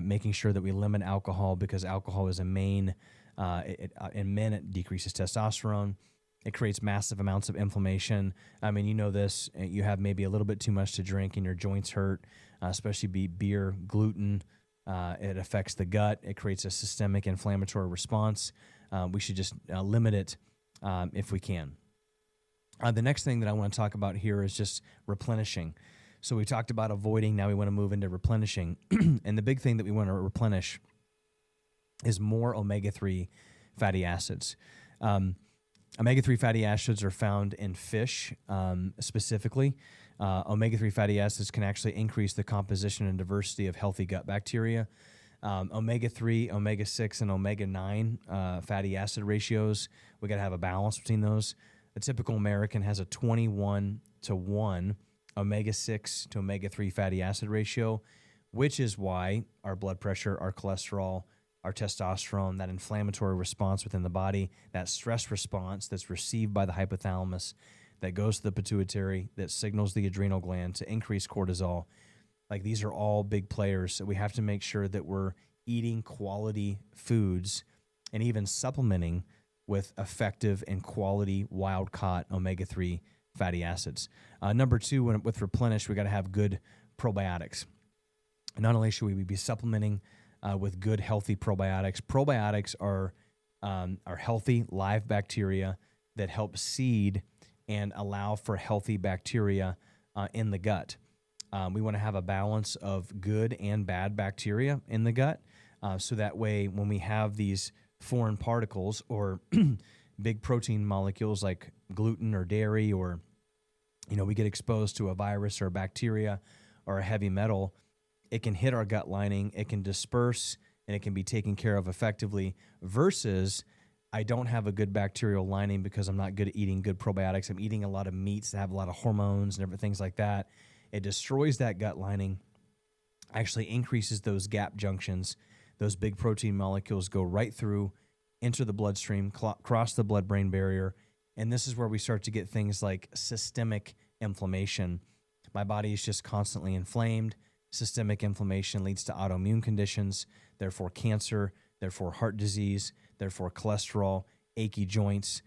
making sure that we limit alcohol, because alcohol is a main, in men, it decreases testosterone. It creates massive amounts of inflammation. I mean, you know this, you have maybe a little bit too much to drink and your joints hurt, especially beer, gluten. It affects the gut. It creates a systemic inflammatory response. We should just limit it if we can. The next thing that I want to talk about here is just replenishing. So we talked about avoiding. Now we want to move into replenishing. And the big thing that we want to replenish is more omega-3 fatty acids. Omega-3 fatty acids are found in fish specifically. Omega-3 fatty acids can actually increase the composition and diversity of healthy gut bacteria. Omega-3, omega-6, and omega-9 fatty acid ratios, we got to have a balance between those. The typical American has a 21-to-1 omega-6 to omega-3 fatty acid ratio, which is why our blood pressure, our cholesterol, our testosterone, that inflammatory response within the body, that stress response that's received by the hypothalamus, that goes to the pituitary, that signals the adrenal gland to increase cortisol. Like, these are all big players. So we have to make sure that we're eating quality foods and even supplementing with effective and quality wild-caught omega-3 fatty acids. Number two, with replenish, we got to have good probiotics. Not only should we be supplementing with good, healthy probiotics. Probiotics are healthy, live bacteria that help seed and allow for healthy bacteria in the gut. We want to have a balance of good and bad bacteria in the gut, so that way when we have these foreign particles or big protein molecules like gluten or dairy, or we get exposed to a virus or a bacteria or a heavy metal, it can hit our gut lining, it can disperse, and it can be taken care of effectively, versus I don't have a good bacterial lining because I'm not good at eating good probiotics. I'm eating a lot of meats that have a lot of hormones and different things like that. It destroys that gut lining, actually increases those gap junctions. Those big protein molecules go right through, enter the bloodstream, cross the blood-brain barrier, and this is where we start to get things like systemic inflammation. My body is just constantly inflamed. Systemic inflammation leads to autoimmune conditions, therefore cancer, therefore heart disease, therefore cholesterol, achy joints,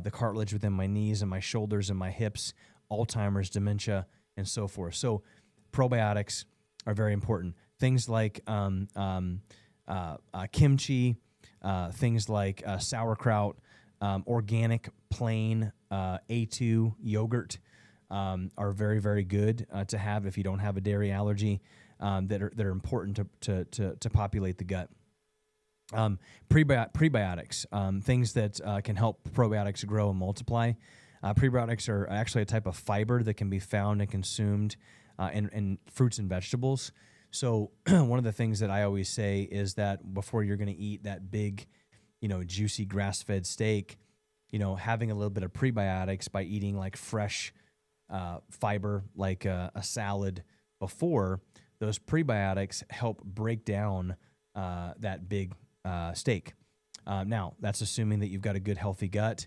the cartilage within my knees and my shoulders and my hips, Alzheimer's, dementia, and so forth. So probiotics are very important. Things like kimchi, things like sauerkraut, organic plain A2 yogurt, are very, very good to have if you don't have a dairy allergy, that are important to populate the gut. Prebiotics, things that can help probiotics grow and multiply. Prebiotics are actually a type of fiber that can be found and consumed in fruits and vegetables. So one of the things that I always say is that before you're going to eat that big, juicy grass-fed steak, having a little bit of prebiotics by eating like fresh fiber, like a salad before, those prebiotics help break down that big steak. Now, that's assuming that you've got a good, healthy gut.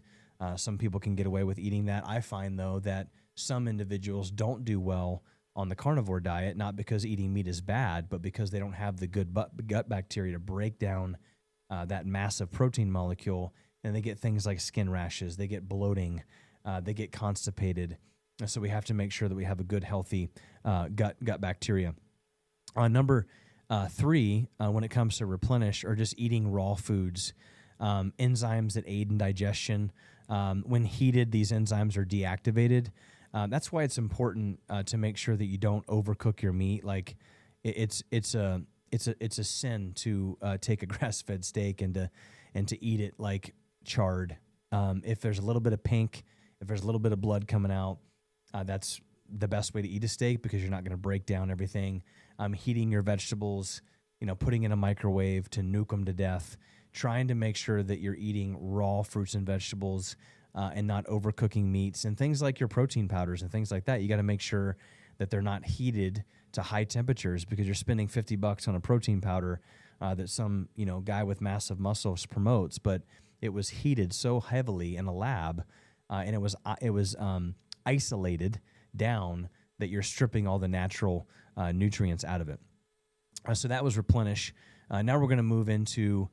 Some people can get away with eating that. I find, though, that some individuals don't do well on the carnivore diet, not because eating meat is bad, but because they don't have the good gut bacteria to break down that massive protein molecule, and they get things like skin rashes, they get bloating, they get constipated. So we have to make sure that we have a good, healthy gut bacteria. Number three, when it comes to replenish, are just eating raw foods. Enzymes that aid in digestion. When heated, these enzymes are deactivated. That's why it's important to make sure that you don't overcook your meat. Like it's a sin to take a grass-fed steak and to eat it like charred. If there's a little bit of pink, if there's a little bit of blood coming out, that's the best way to eat a steak, because you're not going to break down everything. Heating your vegetables, putting in a microwave to nuke them to death, trying to make sure that you're eating raw fruits and vegetables and not overcooking meats, and things like your protein powders and things like that. You got to make sure that they're not heated to high temperatures, because you're spending $50 on a protein powder that some guy with massive muscles promotes, but it was heated so heavily in a lab, and it was isolated down that you're stripping all the natural nutrients out of it. So that was replenish. Now we're going to move into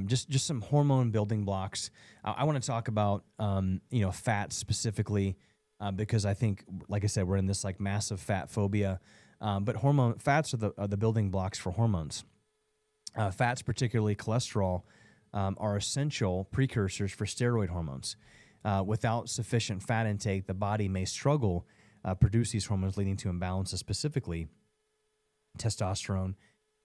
just some hormone building blocks. I want to talk about fats specifically because I think, like I said, we're in this like massive fat phobia. But fats are the building blocks for hormones. Fats, particularly cholesterol, are essential precursors for steroid hormones. Without sufficient fat intake, the body may struggle produce these hormones, leading to imbalances, specifically testosterone,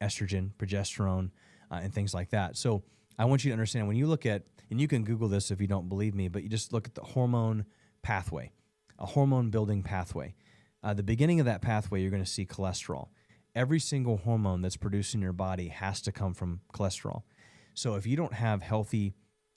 estrogen, progesterone, and things like that. So I want you to understand when you look at, and you can Google this if you don't believe me, but you just look at the hormone pathway, a hormone building pathway. The beginning of that pathway, you're going to see cholesterol. Every single hormone that's produced in your body has to come from cholesterol. So if you don't have healthy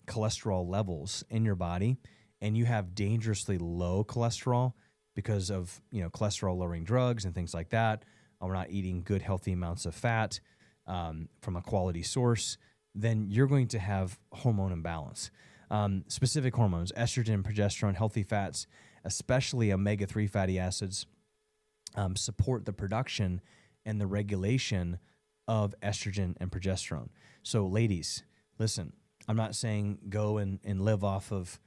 cholesterol levels in your body and you have dangerously low cholesterol because of cholesterol lowering drugs and things like that, or we're not eating good healthy amounts of fat from a quality source, then you're going to have hormone imbalance. Specific hormones, estrogen, progesterone, healthy fats, especially omega-3 fatty acids, support the production and the regulation of estrogen and progesterone. So ladies, listen, I'm not saying go and live off of,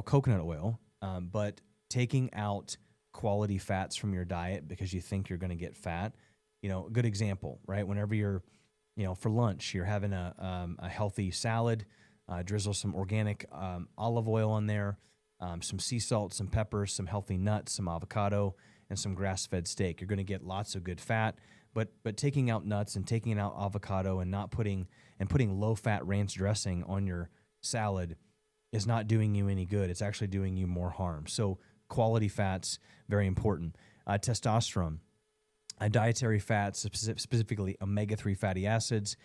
coconut oil, but taking out quality fats from your diet because you think you're going to get fat. A good example, right? Whenever you're, for lunch, you're having a healthy salad, drizzle some organic olive oil on there, some sea salt, some peppers, some healthy nuts, some avocado, and some grass-fed steak. You're going to get lots of good fat, but taking out nuts and taking out avocado and putting low-fat ranch dressing on your salad is not doing you any good. It's actually doing you more harm. So quality fats, very important. Testosterone, dietary fats, specifically omega-3 fatty acids,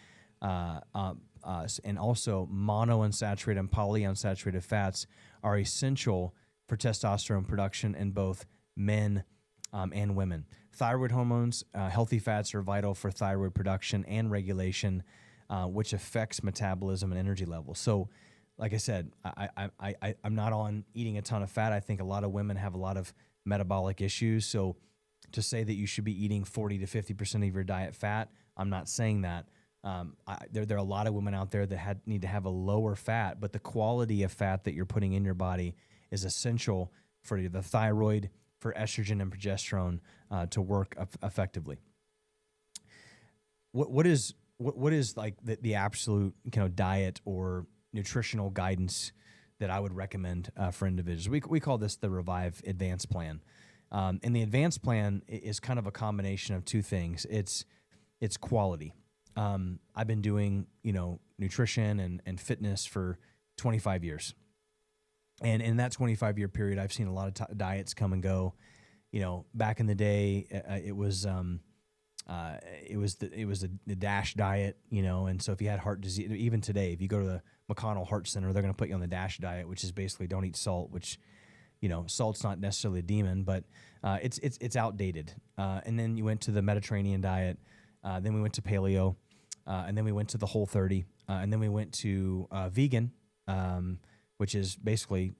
and also monounsaturated and polyunsaturated fats are essential for testosterone production in both men and women. Thyroid hormones, healthy fats are vital for thyroid production and regulation, which affects metabolism and energy levels. So, like I said, I'm not on eating a ton of fat. I think a lot of women have a lot of metabolic issues. So to say that you should be eating 40 to 50% of your diet fat, I'm not saying that. There are a lot of women out there that need to have a lower fat, but the quality of fat that you're putting in your body is essential for the thyroid, for estrogen and progesterone to work effectively. What is like the absolute diet or nutritional guidance that I would recommend for individuals? We call this the Revive Advanced Plan. And the Advanced Plan is kind of a combination of two things. It's quality. I've been doing nutrition and fitness for 25 years. And in that 25-year period, I've seen a lot of diets come and go. Back in the day, it was the DASH diet, and so if you had heart disease, even today, if you go to the McConnell Heart Center, they're going to put you on the DASH diet, which is basically don't eat salt, which, salt's not necessarily a demon, but it's outdated. And then you went to the Mediterranean diet, then we went to paleo, and then we went to the Whole30, and then we went to vegan, which is basically,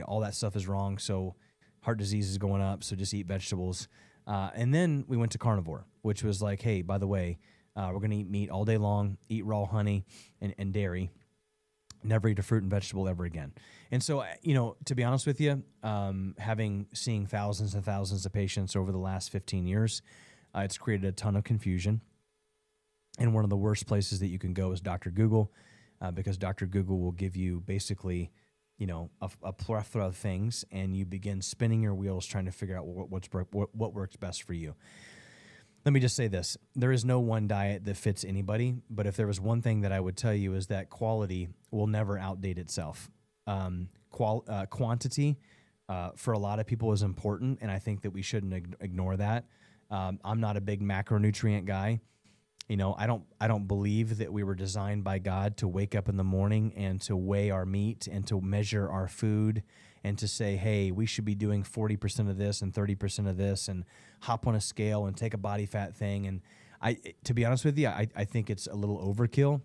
all that stuff is wrong. So heart disease is going up. So just eat vegetables. And then we went to carnivore, which was like, hey, by the way, we're going to eat meat all day long, eat raw honey and dairy, never eat a fruit and vegetable ever again. And so, to be honest with you, seeing thousands and thousands of patients over the last 15 years, it's created a ton of confusion. And one of the worst places that you can go is Dr. Google, because Dr. Google will give you basically, a plethora of things, and you begin spinning your wheels trying to figure out what works best for you. Let me just say this. There is no one diet that fits anybody, but if there was one thing that I would tell you is that quality will never outdate itself. Quantity for a lot of people is important, and I think that we shouldn't ignore that. I'm not a big macronutrient guy. I don't believe that we were designed by God to wake up in the morning and to weigh our meat and to measure our food and to say, hey, we should be doing 40% of this and 30% of this and hop on a scale and take a body fat thing. And to be honest with you, I think it's a little overkill.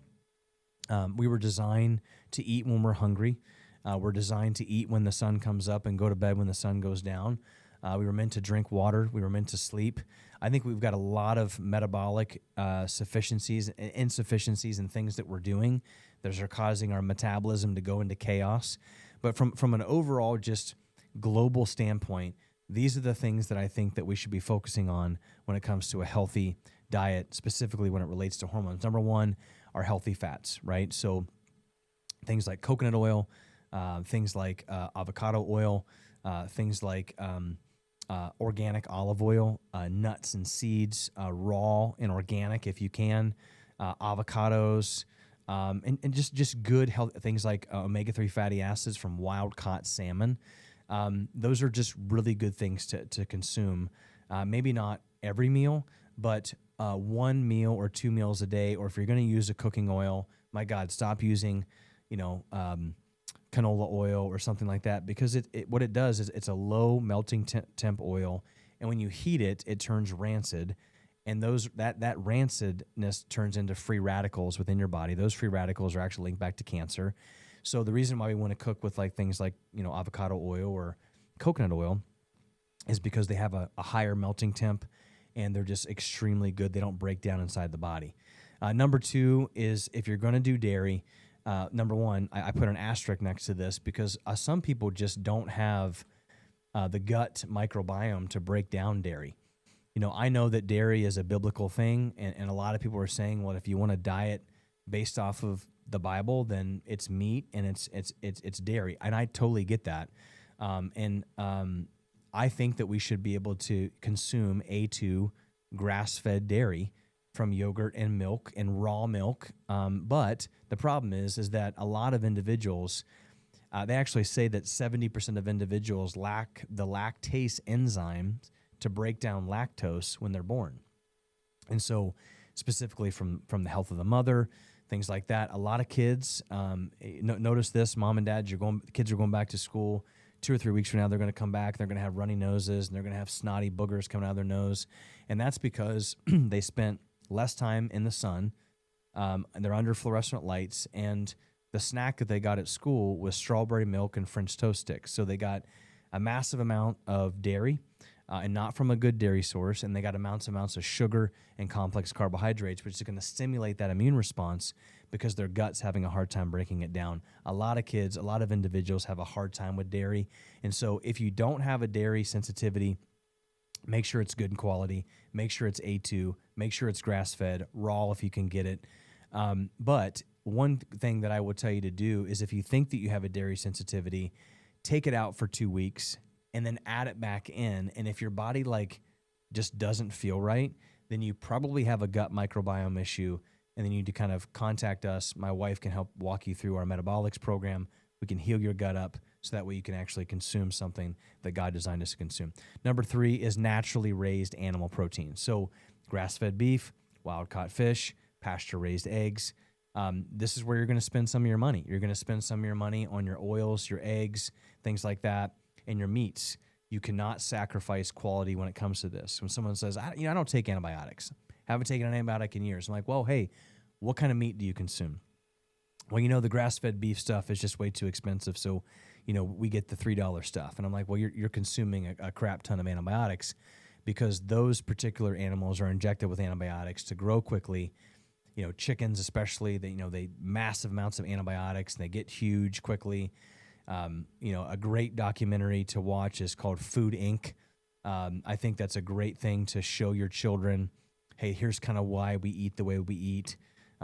We were designed to eat when we're hungry. We're designed to eat when the sun comes up and go to bed when the sun goes down. We were meant to drink water. We were meant to sleep. I think we've got a lot of metabolic insufficiencies and things that we're doing that are causing our metabolism to go into chaos. But from an overall just global standpoint, these are the things that I think that we should be focusing on when it comes to a healthy diet, specifically when it relates to hormones. Number one are healthy fats, right? So things like coconut oil, things like avocado oil, things like organic olive oil, nuts and seeds, raw and organic if you can, avocados, and just good health things like omega-3 fatty acids from wild-caught salmon. Those are just really good things to consume. Maybe not every meal, but one meal or 2 meals a day. Or if you're going to use a cooking oil, my God, stop using, canola oil or something like that, because what it does is it's a low melting temp oil, and when you heat it, it turns rancid, and that rancidness turns into free radicals within your body. Those free radicals are actually linked back to cancer. So the reason why we want to cook with things like avocado oil or coconut oil is because they have a higher melting temp, and they're just extremely good. They don't break down inside the body. Number two is if you're going to do dairy. Number one, I put an asterisk next to this because some people just don't have the gut microbiome to break down dairy. I know that dairy is a biblical thing, and a lot of people are saying, well, if you want a diet based off of the Bible, then it's meat and it's dairy, and I totally get that. I think that we should be able to consume A2 grass-fed dairy from yogurt and milk and raw milk. But the problem is that a lot of individuals, they actually say that 70% of individuals lack the lactase enzyme to break down lactose when they're born. And so specifically from the health of the mother, things like that, a lot of kids, notice this, mom and dad, kids are going back to school 2 or 3 weeks from now, they're going to come back, they're going to have runny noses, and they're going to have snotty boogers coming out of their nose. And that's because they spent less time in the sun, and they're under fluorescent lights, and the snack that they got at school was strawberry milk and French toast sticks. So they got a massive amount of dairy, and not from a good dairy source, and they got amounts of sugar and complex carbohydrates, which is going to stimulate that immune response because their gut's having a hard time breaking it down. A lot of kids, a lot of individuals have a hard time with dairy, and so if you don't have a dairy sensitivity, make sure it's good in quality. Make sure it's A2. Make sure it's grass-fed, raw if you can get it. But one thing that I will tell you to do is if you think that you have a dairy sensitivity, take it out for 2 weeks and then add it back in. And if your body just doesn't feel right, then you probably have a gut microbiome issue, and then you need to kind of contact us. My wife can help walk you through our metabolics program. We can heal your gut up so that way you can actually consume something that God designed us to consume. Number 3 is naturally raised animal protein. So grass-fed beef, wild-caught fish, pasture-raised eggs. This is where you're going to spend some of your money. You're going to spend some of your money on your oils, your eggs, things like that, and your meats. You cannot sacrifice quality when it comes to this. When someone says, I don't take antibiotics. Haven't taken an antibiotic in years. I'm like, well, hey, what kind of meat do you consume? Well, the grass-fed beef stuff is just way too expensive, so, we get the $3 stuff. And I'm like, well, you're consuming a crap ton of antibiotics because those particular animals are injected with antibiotics to grow quickly. Chickens especially, they massive amounts of antibiotics, and they get huge quickly. A great documentary to watch is called Food Inc. I think that's a great thing to show your children, hey, here's kind of why we eat the way we eat.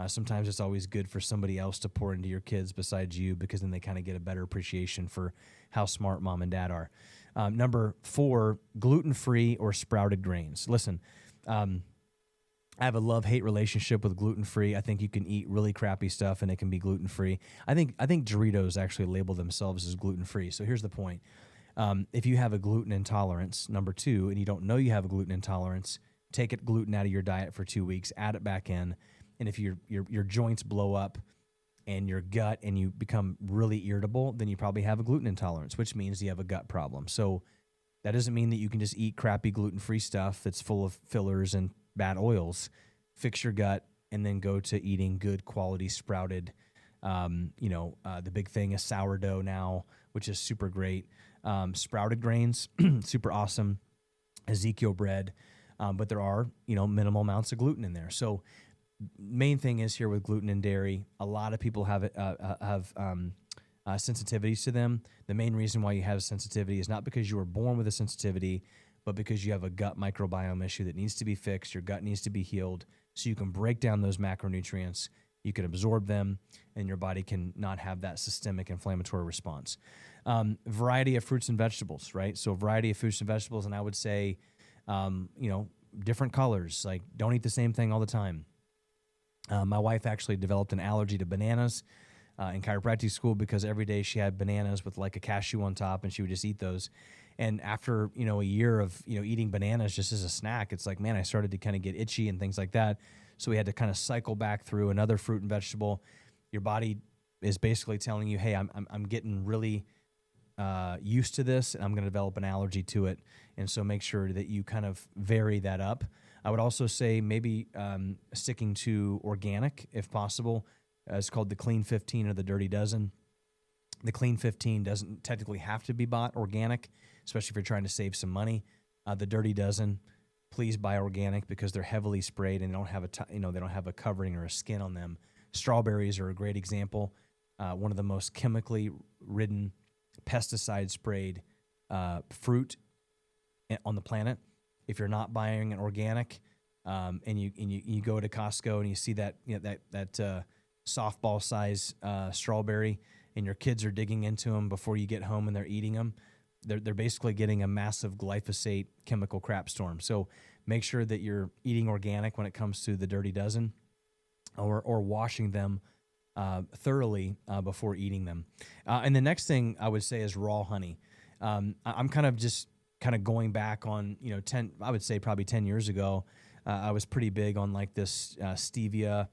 Sometimes it's always good for somebody else to pour into your kids besides you, because then they kind of get a better appreciation for how smart mom and dad are. Number 4, gluten-free or sprouted grains. Listen, I have a love-hate relationship with gluten-free. I think you can eat really crappy stuff and it can be gluten-free. I think Doritos actually label themselves as gluten-free. So here's the point. If you have a gluten intolerance, number 2, and you don't know you have a gluten intolerance, take gluten out of your diet for 2 weeks, add it back in. And if your joints blow up and your gut and you become really irritable, then you probably have a gluten intolerance, which means you have a gut problem. So that doesn't mean that you can just eat crappy gluten-free stuff that's full of fillers and bad oils. Fix your gut and then go to eating good quality sprouted. The big thing is sourdough now, which is super great. Sprouted grains, super awesome. Ezekiel bread, but there are, minimal amounts of gluten in there. So main thing is here with gluten and dairy, a lot of people have sensitivities to them. The main reason why you have sensitivity is not because you were born with a sensitivity, but because you have a gut microbiome issue that needs to be fixed. Your gut needs to be healed so you can break down those macronutrients, you can absorb them, and your body can not have that systemic inflammatory response. Variety of fruits and vegetables, right? So a variety of fruits and vegetables, and I would say, different colors. Like, don't eat the same thing all the time. My wife actually developed an allergy to bananas in chiropractic school because every day she had bananas with like a cashew on top, and she would just eat those. And after, a year of, eating bananas just as a snack, it's like, man, I started to kind of get itchy and things like that. So we had to kind of cycle back through another fruit and vegetable. Your body is basically telling you, hey, I'm getting really used to this, and I'm going to develop an allergy to it. And so make sure that you kind of vary that up. I would also say maybe sticking to organic if possible. It's called the Clean 15 or the Dirty Dozen. The Clean 15 doesn't technically have to be bought organic, especially if you're trying to save some money. The Dirty Dozen, please buy organic because they're heavily sprayed and they don't have they don't have a covering or a skin on them. Strawberries are a great example. One of the most chemically ridden, pesticide sprayed fruit on the planet. If you're not buying an organic, and you go to Costco and you see that that softball size strawberry, and your kids are digging into them before you get home and they're eating them, they're basically getting a massive glyphosate chemical crap storm. So make sure that you're eating organic when it comes to the Dirty Dozen, or washing them thoroughly before eating them. And the next thing I would say is raw honey. I'm kind of going back on, 10, I would say probably 10 years ago, I was pretty big on like this stevia,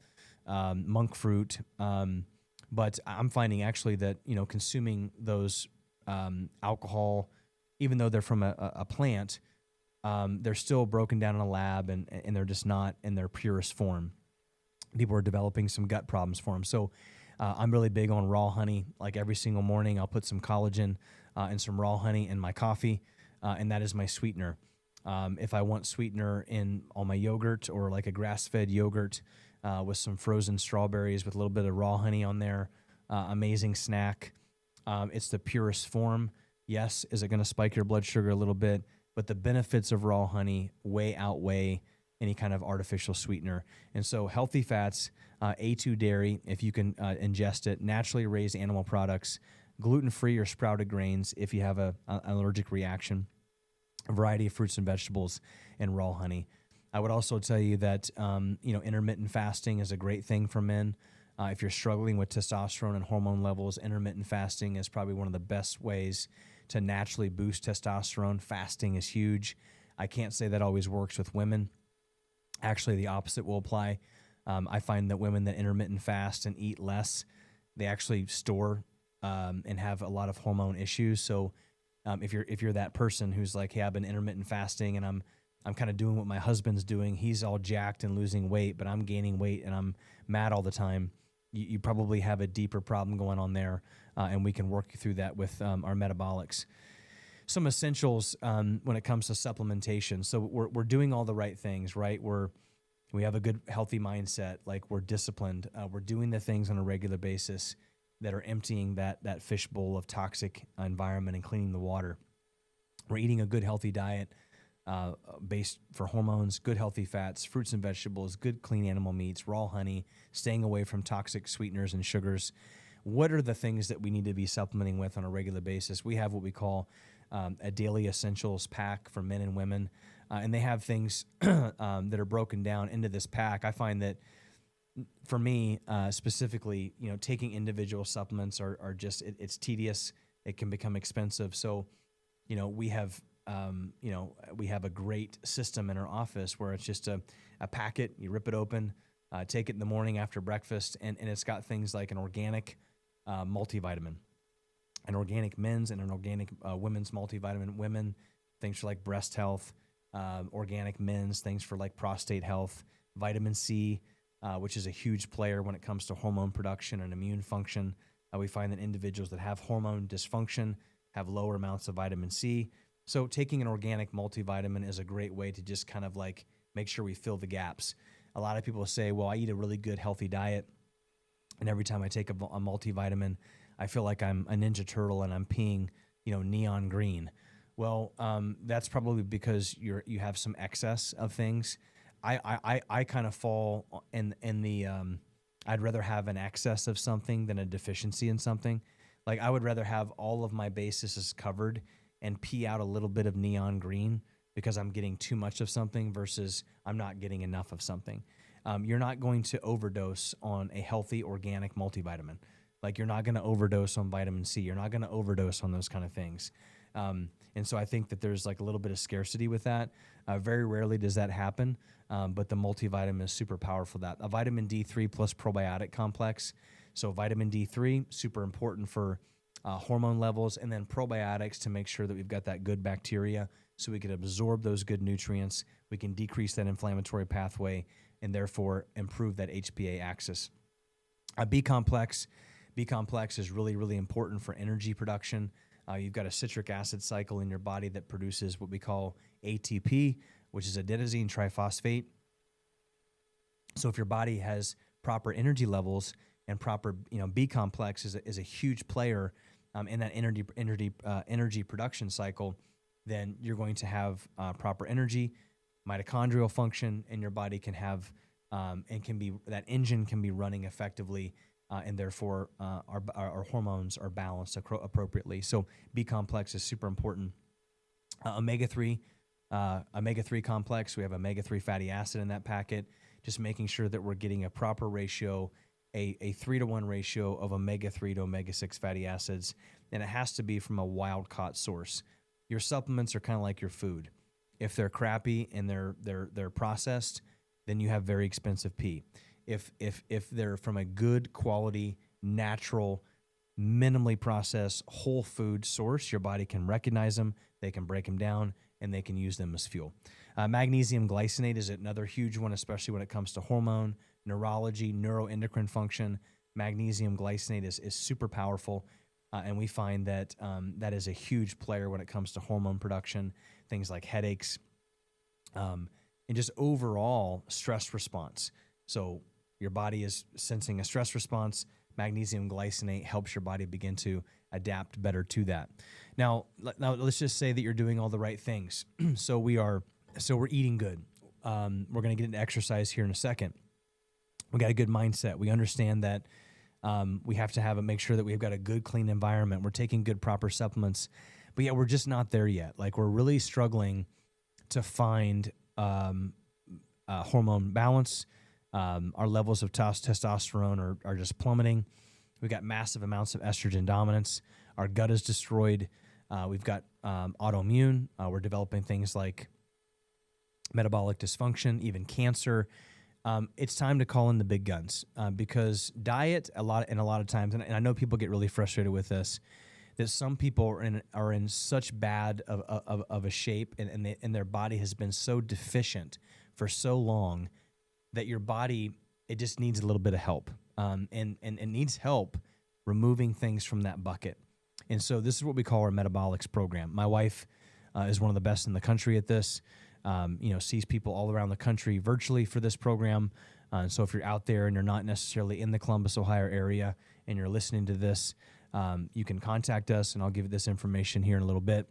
monk fruit. But I'm finding actually that, consuming those alcohol, even though they're from a plant, they're still broken down in a lab, and they're just not in their purest form. People are developing some gut problems for them. So I'm really big on raw honey. Like every single morning, I'll put some collagen and some raw honey in my coffee, and that is my sweetener. If I want sweetener in all my yogurt, or like a grass-fed yogurt with some frozen strawberries with a little bit of raw honey on there, amazing snack. It's the purest form. Yes, is it going to spike your blood sugar a little bit? But the benefits of raw honey way outweigh any kind of artificial sweetener. And so healthy fats, A2 dairy, if you can ingest it, naturally raised animal products, gluten-free or sprouted grains if you have an allergic reaction, a variety of fruits and vegetables, and raw honey. I would also tell you that intermittent fasting is a great thing for men. If you're struggling with testosterone and hormone levels, intermittent fasting is probably one of the best ways to naturally boost testosterone. Fasting is huge. I can't say that always works with women. Actually, the opposite will apply. I find that women that intermittent fast and eat less, they actually store and have a lot of hormone issues. So if you're that person who's like, hey, I've been intermittent fasting and I'm kind of doing what my husband's doing. He's all jacked and losing weight, but I'm gaining weight and I'm mad all the time. You probably have a deeper problem going on there, and we can work through that with our metabolics. Some essentials when it comes to supplementation. So we're doing all the right things, right? We have a good, healthy mindset. Like, we're disciplined. We're doing the things on a regular basis that are emptying that fishbowl of toxic environment and cleaning the water. We're eating a good, healthy diet based for hormones, good, healthy fats, fruits and vegetables, good, clean animal meats, raw honey, staying away from toxic sweeteners and sugars. What are the things that we need to be supplementing with on a regular basis? We have what we call a daily essentials pack for men and women, and they have things that are broken down into this pack. I find that for me specifically, taking individual supplements are just, it's tedious. It can become expensive. So, we have a great system in our office where it's just a packet. You rip it open, take it in the morning after breakfast, and it's got things like an organic multivitamin, an organic men's and an organic women's multivitamin. Women, things for like breast health, organic men's, things for like prostate health, vitamin C, which is a huge player when it comes to hormone production and immune function. We find that individuals that have hormone dysfunction, have lower amounts of vitamin C. So taking an organic multivitamin is a great way to just kind of like make sure we fill the gaps. A lot of people say, well, I eat a really good, healthy diet, and every time I take a multivitamin, I feel like I'm a Ninja Turtle and I'm peeing, neon green. Well, that's probably because you have some excess of things. I kind of fall in the I'd rather have an excess of something than a deficiency in something. Like I would rather have all of my bases covered and pee out a little bit of neon green because I'm getting too much of something versus I'm not getting enough of something. You're not going to overdose on a healthy organic multivitamin. Like you're not going to overdose on vitamin C. You're not going to overdose on those kind of things. And so I think that there's like a little bit of scarcity with that. Very rarely does that happen, but the multivitamin is super powerful. That a vitamin D3 plus probiotic complex. So vitamin D3, super important for hormone levels, and then probiotics to make sure that we've got that good bacteria so we can absorb those good nutrients. We can decrease that inflammatory pathway and therefore improve that HPA axis. B complex is really, really important for energy production. You've got a citric acid cycle in your body that produces what we call ATP, which is adenosine triphosphate. So if your body has proper energy levels and proper, B complex is a huge player in that energy production cycle, then you're going to have proper energy, mitochondrial function, and your body can have that engine can be running effectively. And therefore, our hormones are balanced appropriately. So B complex is super important. Omega-3 complex, we have omega-3 fatty acid in that packet, just making sure that we're getting a proper ratio, a 3-to-1 ratio of omega-3 to omega-6 fatty acids, and it has to be from a wild-caught source. Your supplements are kind of like your food. If they're crappy and they're processed, then you have very expensive pee. If they're from a good quality, natural, minimally processed, whole food source, your body can recognize them, they can break them down, and they can use them as fuel. Magnesium glycinate is another huge one, especially when it comes to hormone, neurology, neuroendocrine function. Magnesium glycinate is super powerful, and we find that that is a huge player when it comes to hormone production, things like headaches, and just overall stress response. So your body is sensing a stress response. Magnesium glycinate helps your body begin to adapt better to that. Now let's just say that you're doing all the right things. So we're eating good. We're going to get into exercise here in a second. We got a good mindset. We understand that we have to make sure that we've got a good, clean environment. We're taking good, proper supplements, but yet we're just not there yet. Like we're really struggling to find hormone balance. Our levels of testosterone are just plummeting. We've got massive amounts of estrogen dominance. Our gut is destroyed. We've got autoimmune. We're developing things like metabolic dysfunction, even cancer. It's time to call in the big guns because diet, a lot of times, and I know people get really frustrated with this, that some people are in such bad of a shape and their body has been so deficient for so long that your body, it just needs a little bit of help. And it needs help removing things from that bucket. And so this is what we call our metabolics program. My wife is one of the best in the country at this, sees people all around the country virtually for this program. And so if you're out there and you're not necessarily in the Columbus, Ohio area and you're listening to this, you can contact us and I'll give you this information here in a little bit.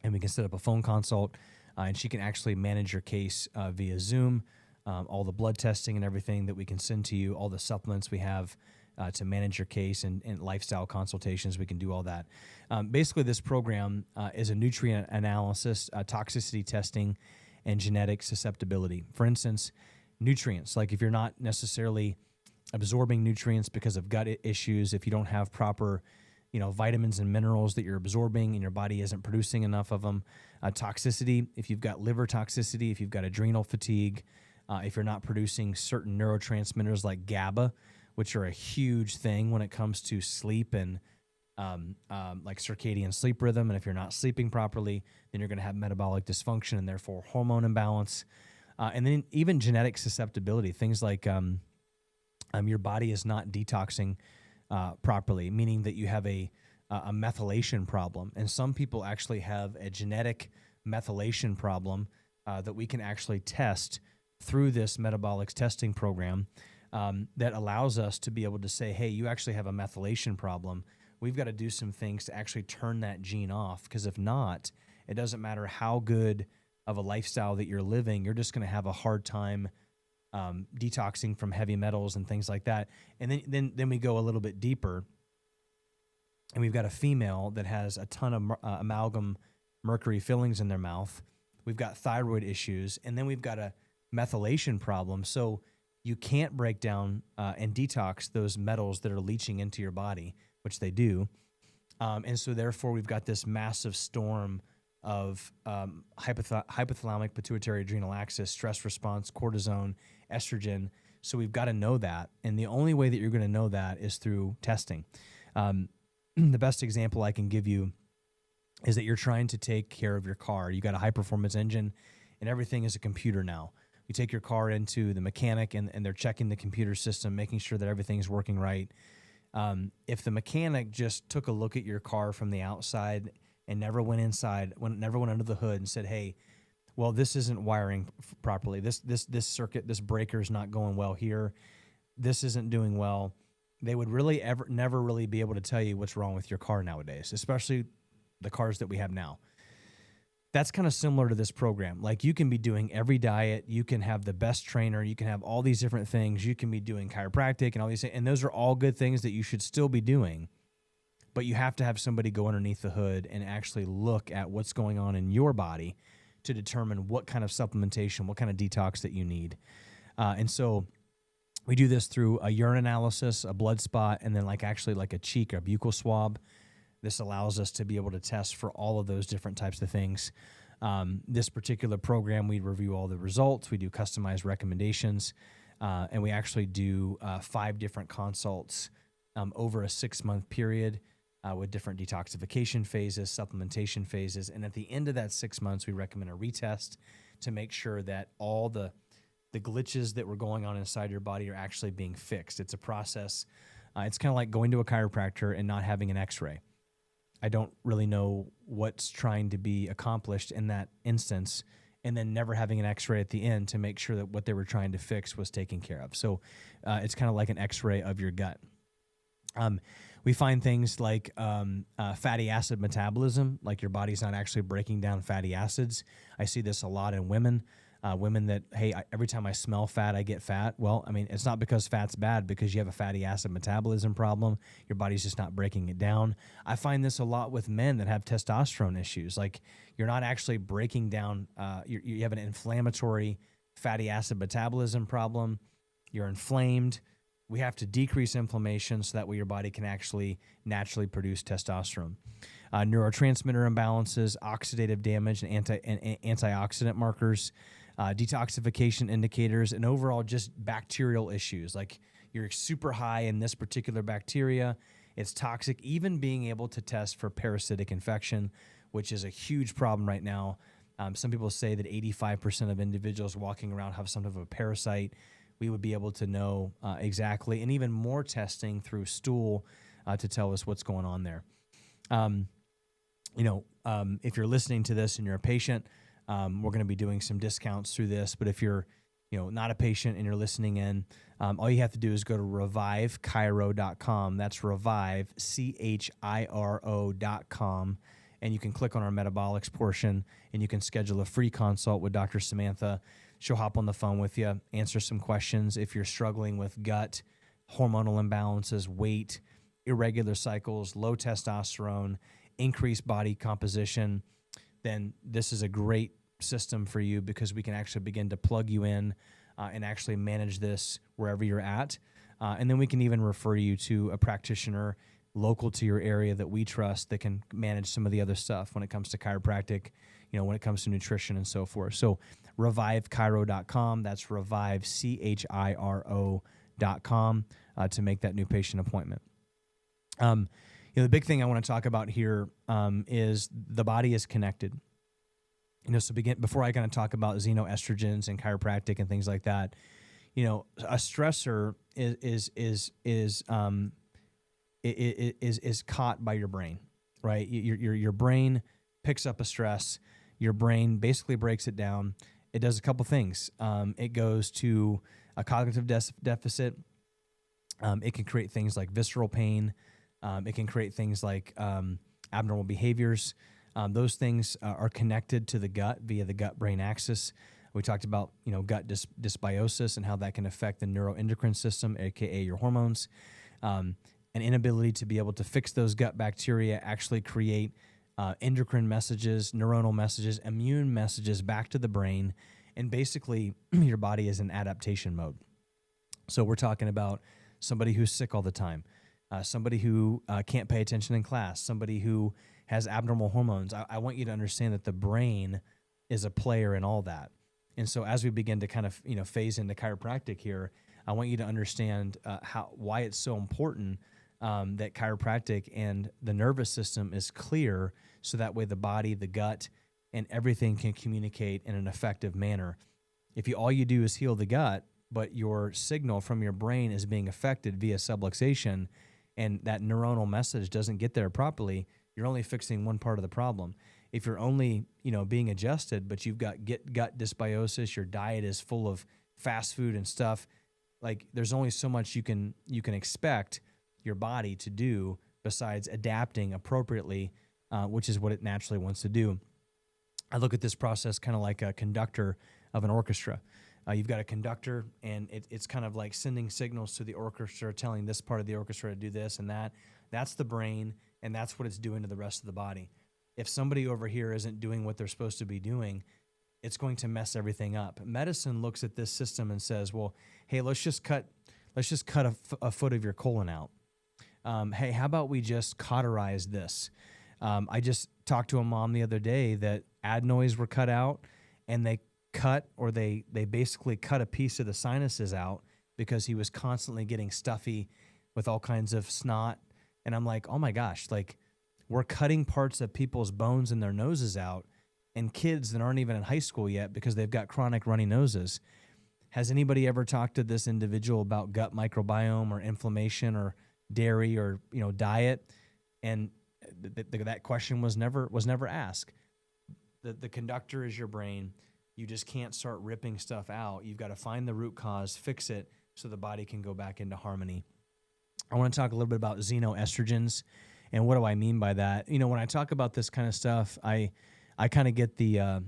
And we can set up a phone consult and she can actually manage your case via Zoom. All the blood testing and everything that we can send to you, all the supplements we have to manage your case and lifestyle consultations, we can do all that. Basically, this program is a nutrient analysis, toxicity testing, and genetic susceptibility. For instance, nutrients, like if you're not necessarily absorbing nutrients because of gut issues, if you don't have proper vitamins and minerals that you're absorbing and your body isn't producing enough of them. Toxicity, if you've got liver toxicity, if you've got adrenal fatigue, if you're not producing certain neurotransmitters like GABA, which are a huge thing when it comes to sleep and like circadian sleep rhythm. And if you're not sleeping properly, then you're going to have metabolic dysfunction and therefore hormone imbalance. And then even genetic susceptibility, things like your body is not detoxing properly, meaning that you have a a methylation problem. And some people actually have a genetic methylation problem that we can actually test through this metabolics testing program that allows us to be able to say, hey, you actually have a methylation problem. We've got to do some things to actually turn that gene off, because if not, it doesn't matter how good of a lifestyle that you're living, you're just going to have a hard time detoxing from heavy metals and things like that. And then we go a little bit deeper, and we've got a female that has a ton of amalgam mercury fillings in their mouth. We've got thyroid issues, and then we've got a methylation problem. So you can't break down and detox those metals that are leaching into your body, which they do. And so therefore, we've got this massive storm of hypothalamic pituitary adrenal axis, stress response, cortisone, estrogen. So we've got to know that. And the only way that you're going to know that is through testing. The best example I can give you is that you're trying to take care of your car. You got a high-performance engine, and everything is a computer now. You take your car into the mechanic, and they're checking the computer system, making sure that everything's working right. If the mechanic just took a look at your car from the outside and never went inside, never went under the hood and said, hey, well, this isn't wiring properly. This circuit, this breaker is not going well here. This isn't doing well. They would never really be able to tell you what's wrong with your car nowadays, especially the cars that we have now. That's kind of similar to this program. Like, you can be doing every diet, you can have the best trainer, you can have all these different things, you can be doing chiropractic and all these things, and those are all good things that you should still be doing. But you have to have somebody go underneath the hood and actually look at what's going on in your body to determine what kind of supplementation, what kind of detox that you need. And so we do this through a urine analysis, a blood spot, and then actually a cheek, a buccal swab. This allows us to be able to test for all of those different types of things. This particular program, we review all the results, we do customized recommendations, and we actually do 5 different consults over a 6-month period with different detoxification phases, supplementation phases. And at the end of that 6 months, we recommend a retest to make sure that all the glitches that were going on inside your body are actually being fixed. It's a process. It's kind of like going to a chiropractor and not having an x-ray. I don't really know what's trying to be accomplished in that instance, and then never having an x-ray at the end to make sure that what they were trying to fix was taken care of. So it's kind of like an x-ray of your gut. We find things like fatty acid metabolism, like your body's not actually breaking down fatty acids. I see this a lot in women. Women that, hey, every time I smell fat, I get fat. Well, I mean, it's not because fat's bad, because you have a fatty acid metabolism problem. Your body's just not breaking it down. I find this a lot with men that have testosterone issues. Like, you're not actually breaking down, you have an inflammatory fatty acid metabolism problem. You're inflamed. We have to decrease inflammation so that way your body can actually naturally produce testosterone. Neurotransmitter imbalances, oxidative damage, and antioxidant markers, detoxification indicators, and overall just bacterial issues. Like, you're super high in this particular bacteria, it's toxic. Even being able to test for parasitic infection, which is a huge problem right now. Some people say that 85% of individuals walking around have some type of a parasite. We would be able to know exactly, and even more testing through stool to tell us what's going on there. If you're listening to this and you're a patient, we're going to be doing some discounts through this. But if you're, not a patient and you're listening in, all you have to do is go to revivechiro.com. That's revive, CHIRO.com. And you can click on our metabolics portion, and you can schedule a free consult with Dr. Samantha. She'll hop on the phone with you, answer some questions. If you're struggling with gut, hormonal imbalances, weight, irregular cycles, low testosterone, increased body composition, then this is a great system for you, because we can actually begin to plug you in and actually manage this wherever you're at. And then we can even refer you to a practitioner local to your area that we trust that can manage some of the other stuff when it comes to chiropractic, when it comes to nutrition and so forth. So revivechiro.com, that's revive, CHIRO.com, to make that new patient appointment. The big thing I want to talk about here is the body is connected. Before I kind of talk about xenoestrogens and chiropractic and things like that, a stressor is is caught by your brain, right? Your brain picks up a stress. Your brain basically breaks it down. It does a couple things. It goes to a cognitive deficit. It can create things like visceral pain. It can create things like abnormal behaviors. Those things are connected to the gut via the gut-brain axis. We talked about gut dysbiosis and how that can affect the neuroendocrine system, aka your hormones. An inability to be able to fix those gut bacteria actually create endocrine messages, neuronal messages, immune messages back to the brain, and basically your body is in adaptation mode. So we're talking about somebody who's sick all the time, somebody who can't pay attention in class, somebody who has abnormal hormones. I want you to understand that the brain is a player in all that. And so as we begin to kind of phase into chiropractic here, I want you to understand why it's so important that chiropractic and the nervous system is clear, so that way the body, the gut, and everything can communicate in an effective manner. If all you do is heal the gut, but your signal from your brain is being affected via subluxation, and that neuronal message doesn't get there properly, you're only fixing one part of the problem. If you're only being adjusted, but you've got gut dysbiosis, your diet is full of fast food and stuff, like there's only so much you can expect your body to do besides adapting appropriately, which is what it naturally wants to do. I look at this process kind of like a conductor of an orchestra. You've got a conductor, and it's kind of like sending signals to the orchestra, telling this part of the orchestra to do this and that. That's the brain, and that's what it's doing to the rest of the body. If somebody over here isn't doing what they're supposed to be doing, it's going to mess everything up. Medicine looks at this system and says, well, hey, let's just cut a foot of your colon out. Hey, how about we just cauterize this? I just talked to a mom the other day that adenoids were cut out, and they basically cut a piece of the sinuses out because he was constantly getting stuffy with all kinds of snot. And I'm like, oh my gosh, like we're cutting parts of people's bones and their noses out, and kids that aren't even in high school yet because they've got chronic runny noses. Has anybody ever talked to this individual about gut microbiome or inflammation or dairy or diet? And that question was never asked. The conductor is your brain. You just can't start ripping stuff out. You've got to find the root cause, fix it, so the body can go back into harmony. I want to talk a little bit about xenoestrogens, and what do I mean by that? When I talk about this kind of stuff, I kind of get the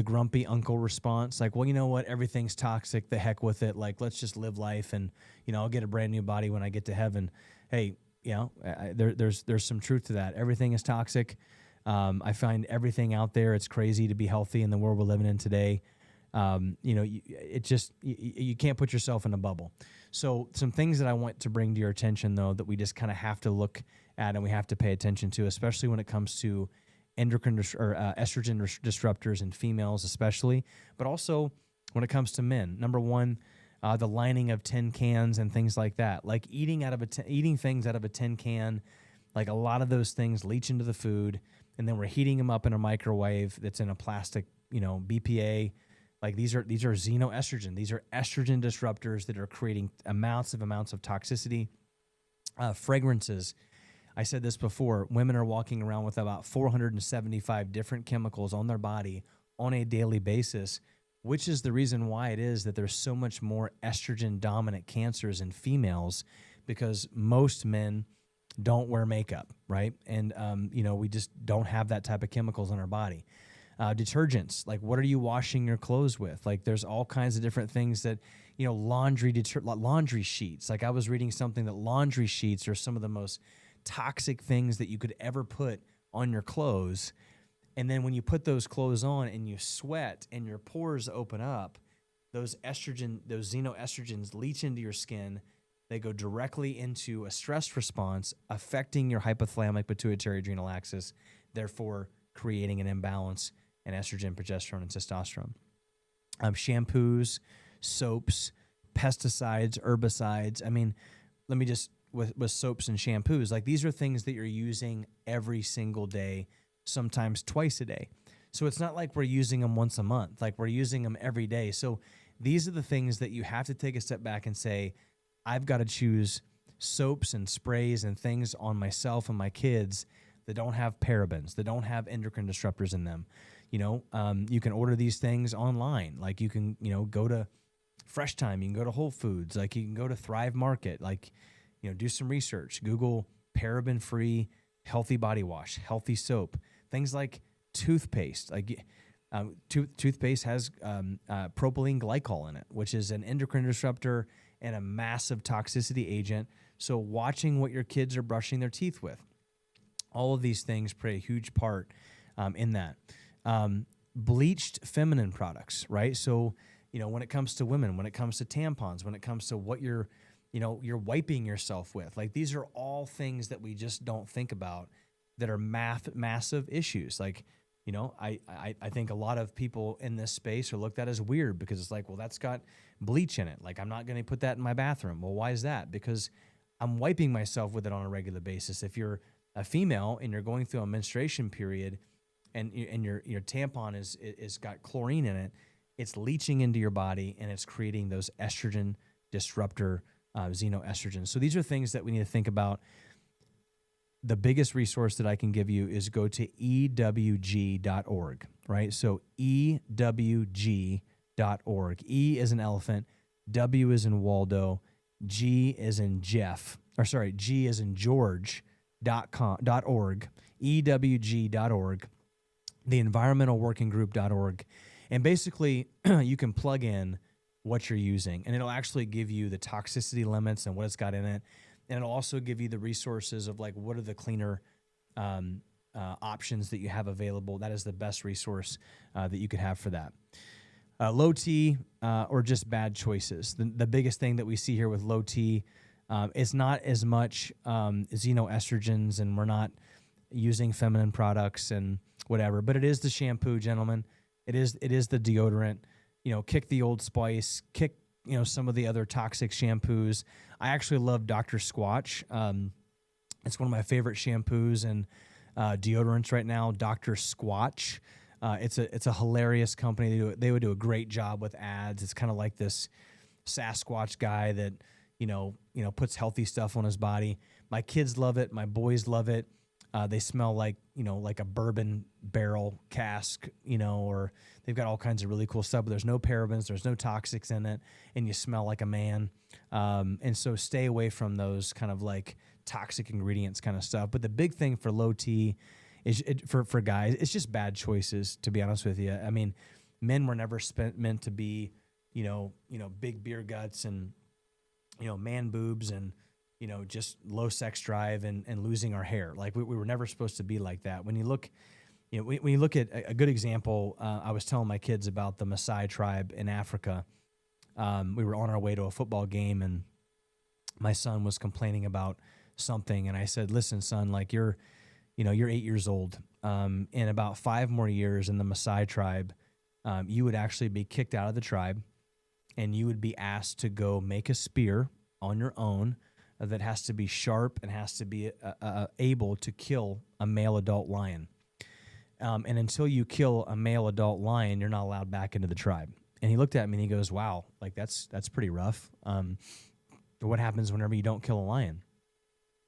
grumpy uncle response, like, well, you know what? Everything's toxic. The heck with it. Like, let's just live life, and I'll get a brand new body when I get to heaven. Hey, there's some truth to that. Everything is toxic. I find everything out there. It's crazy to be healthy in the world we're living in today. You can't put yourself in a bubble. So some things that I want to bring to your attention, though, that we just kind of have to look at and we have to pay attention to, especially when it comes to endocrine or estrogen disruptors in females, especially, but also when it comes to men. Number one, the lining of tin cans and things like that, like eating things out of a tin can. Like a lot of those things leach into the food, and then we're heating them up in a microwave that's in a plastic, BPA. Like these are xenoestrogen. These are estrogen disruptors that are creating amounts of toxicity. Fragrances. I said this before. Women are walking around with about 475 different chemicals on their body on a daily basis, which is the reason why it is that there's so much more estrogen-dominant cancers in females, because most men don't wear makeup, right? And, we just don't have that type of chemicals on our body. Detergents, like what are you washing your clothes with? Like there's all kinds of different things that, laundry sheets. Like I was reading something that laundry sheets are some of the most toxic things that you could ever put on your clothes. And then when you put those clothes on and you sweat and your pores open up, those xenoestrogens leach into your skin. They go directly into a stress response, affecting your hypothalamic pituitary adrenal axis, therefore creating an imbalance in estrogen, progesterone, and testosterone. Shampoos, soaps, pesticides, herbicides. I mean, let me just, with soaps and shampoos, like these are things that you're using every single day, sometimes twice a day. So it's not like we're using them once a month, like we're using them every day. So these are the things that you have to take a step back and say, I've got to choose soaps and sprays and things on myself and my kids that don't have parabens, that don't have endocrine disruptors in them. You can order these things online. Like you can, go to Fresh Time, you can go to Whole Foods, like you can go to Thrive Market, like, do some research, Google paraben-free healthy body wash, healthy soap, things like toothpaste. Like toothpaste has propylene glycol in it, which is an endocrine disruptor and a massive toxicity agent. So watching what your kids are brushing their teeth with, all of these things play a huge part in that. Bleached feminine products, right? So, when it comes to women, when it comes to tampons, when it comes to what you're wiping yourself with, like these are all things that we just don't think about that are massive issues. Like, I think a lot of people in this space are looked at as weird because it's like, well, that's got bleach in it. Like, I'm not going to put that in my bathroom. Well, why is that? Because I'm wiping myself with it on a regular basis. If you're a female and you're going through a menstruation period and your tampon is got chlorine in it, it's leaching into your body and it's creating those estrogen disruptor xenoestrogens. So these are things that we need to think about. The biggest resource that I can give you is go to ewg.org, right? So ewg.org. E is an elephant, W is in Waldo, G is in G is in George.org, ewg.org, the environmentalworkinggroup.org. And basically, you can plug in what you're using, and it'll actually give you the toxicity limits and what it's got in it. And it'll also give you the resources of like what are the cleaner options that you have available. That is the best resource that you could have for that. Low T or just bad choices. The biggest thing that we see here with low T, it's not as much xenoestrogens, and we're not using feminine products and whatever, but it is the shampoo, gentlemen. It is the deodorant. Kick the Old Spice, kick some of the other toxic shampoos. I actually love Dr. Squatch. It's one of my favorite shampoos and deodorants right now. Dr. Squatch. It's a hilarious company. They would do a great job with ads. It's kind of like this Sasquatch guy that puts healthy stuff on his body. My kids love it. My boys love it. They smell like a bourbon barrel cask, or they've got all kinds of really cool stuff, but there's no parabens, there's no toxics in it, and you smell like a man. And so stay away from those kind of like toxic ingredients kind of stuff. But the big thing for low T is for guys, it's just bad choices, to be honest with you. I mean, men were never meant to be, big beer guts and, man boobs and, just low sex drive and losing our hair. Like we were never supposed to be like that. When you look, when you look at a good example, I was telling my kids about the Maasai tribe in Africa. We were on our way to a football game, and my son was complaining about something. And I said, listen, son, like you're 8 years old. In about 5 more years in the Maasai tribe, you would actually be kicked out of the tribe, and you would be asked to go make a spear on your own that has to be sharp and has to be able to kill a male adult lion. And until you kill a male adult lion, you're not allowed back into the tribe. And he looked at me and he goes, wow, like that's pretty rough. What happens whenever you don't kill a lion?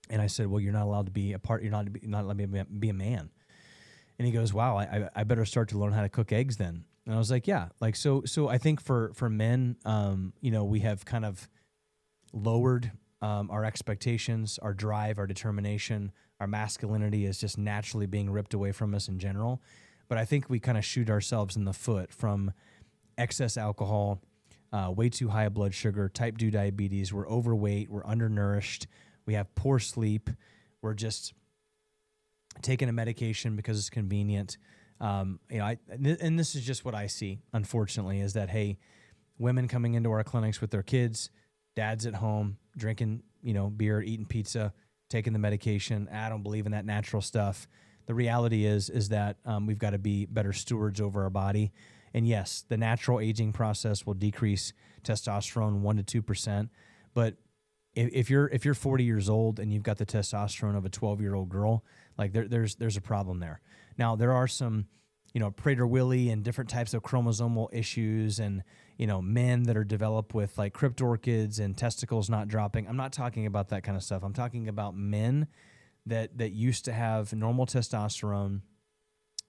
And I said, well, you're not allowed to be a part. You're not allowed to be a man. And he goes, wow, I better start to learn how to cook eggs then. And I was like, yeah, like, so I think for men, we have kind of lowered our expectations, our drive, our determination, our masculinity is just naturally being ripped away from us in general. But I think we kind of shoot ourselves in the foot from excess alcohol, way too high blood sugar, type 2 diabetes. We're overweight. We're undernourished. We have poor sleep. We're just taking a medication because it's convenient. And this is just what I see, unfortunately, is that, hey, women coming into our clinics with their kids, dads at home, drinking, beer, eating pizza, taking the medication. I don't believe in that natural stuff. The reality is that we've got to be better stewards over our body. And yes, the natural aging process will decrease testosterone 1% to 2%. But if you're 40 years old and you've got the testosterone of a 12-year-old girl, like there's a problem there. Now there are some, Prader-Willi and different types of chromosomal issues, and men that are developed with like crypt orchids and testicles not dropping. I'm not talking about that kind of stuff. I'm talking about men that used to have normal testosterone,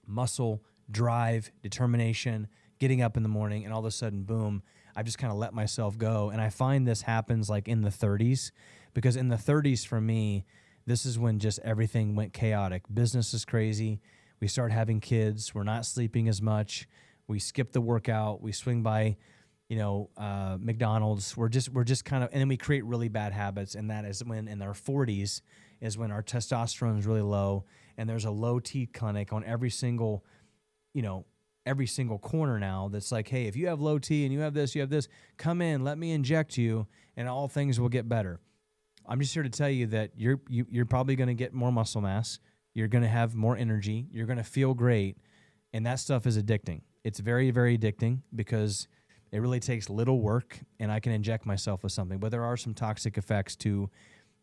muscle, drive, determination, getting up in the morning, and all of a sudden, boom, I've just kind of let myself go. And I find this happens like in the 30s, because in the 30s for me, this is when just everything went chaotic. Business is crazy. We start having kids. We're not sleeping as much. We skip the workout. We swing by, McDonald's. We're just kind of, and then we create really bad habits. And that is when in our 40s is when our testosterone is really low, and there's a low T clinic on every single corner now that's like, hey, if you have low T and you have this, come in, let me inject you, and all things will get better. I'm just here to tell you that you're probably going to get more muscle mass. You're going to have more energy. You're going to feel great. And that stuff is addicting. It's very, very addicting because it really takes little work, and I can inject myself with something. But there are some toxic effects to,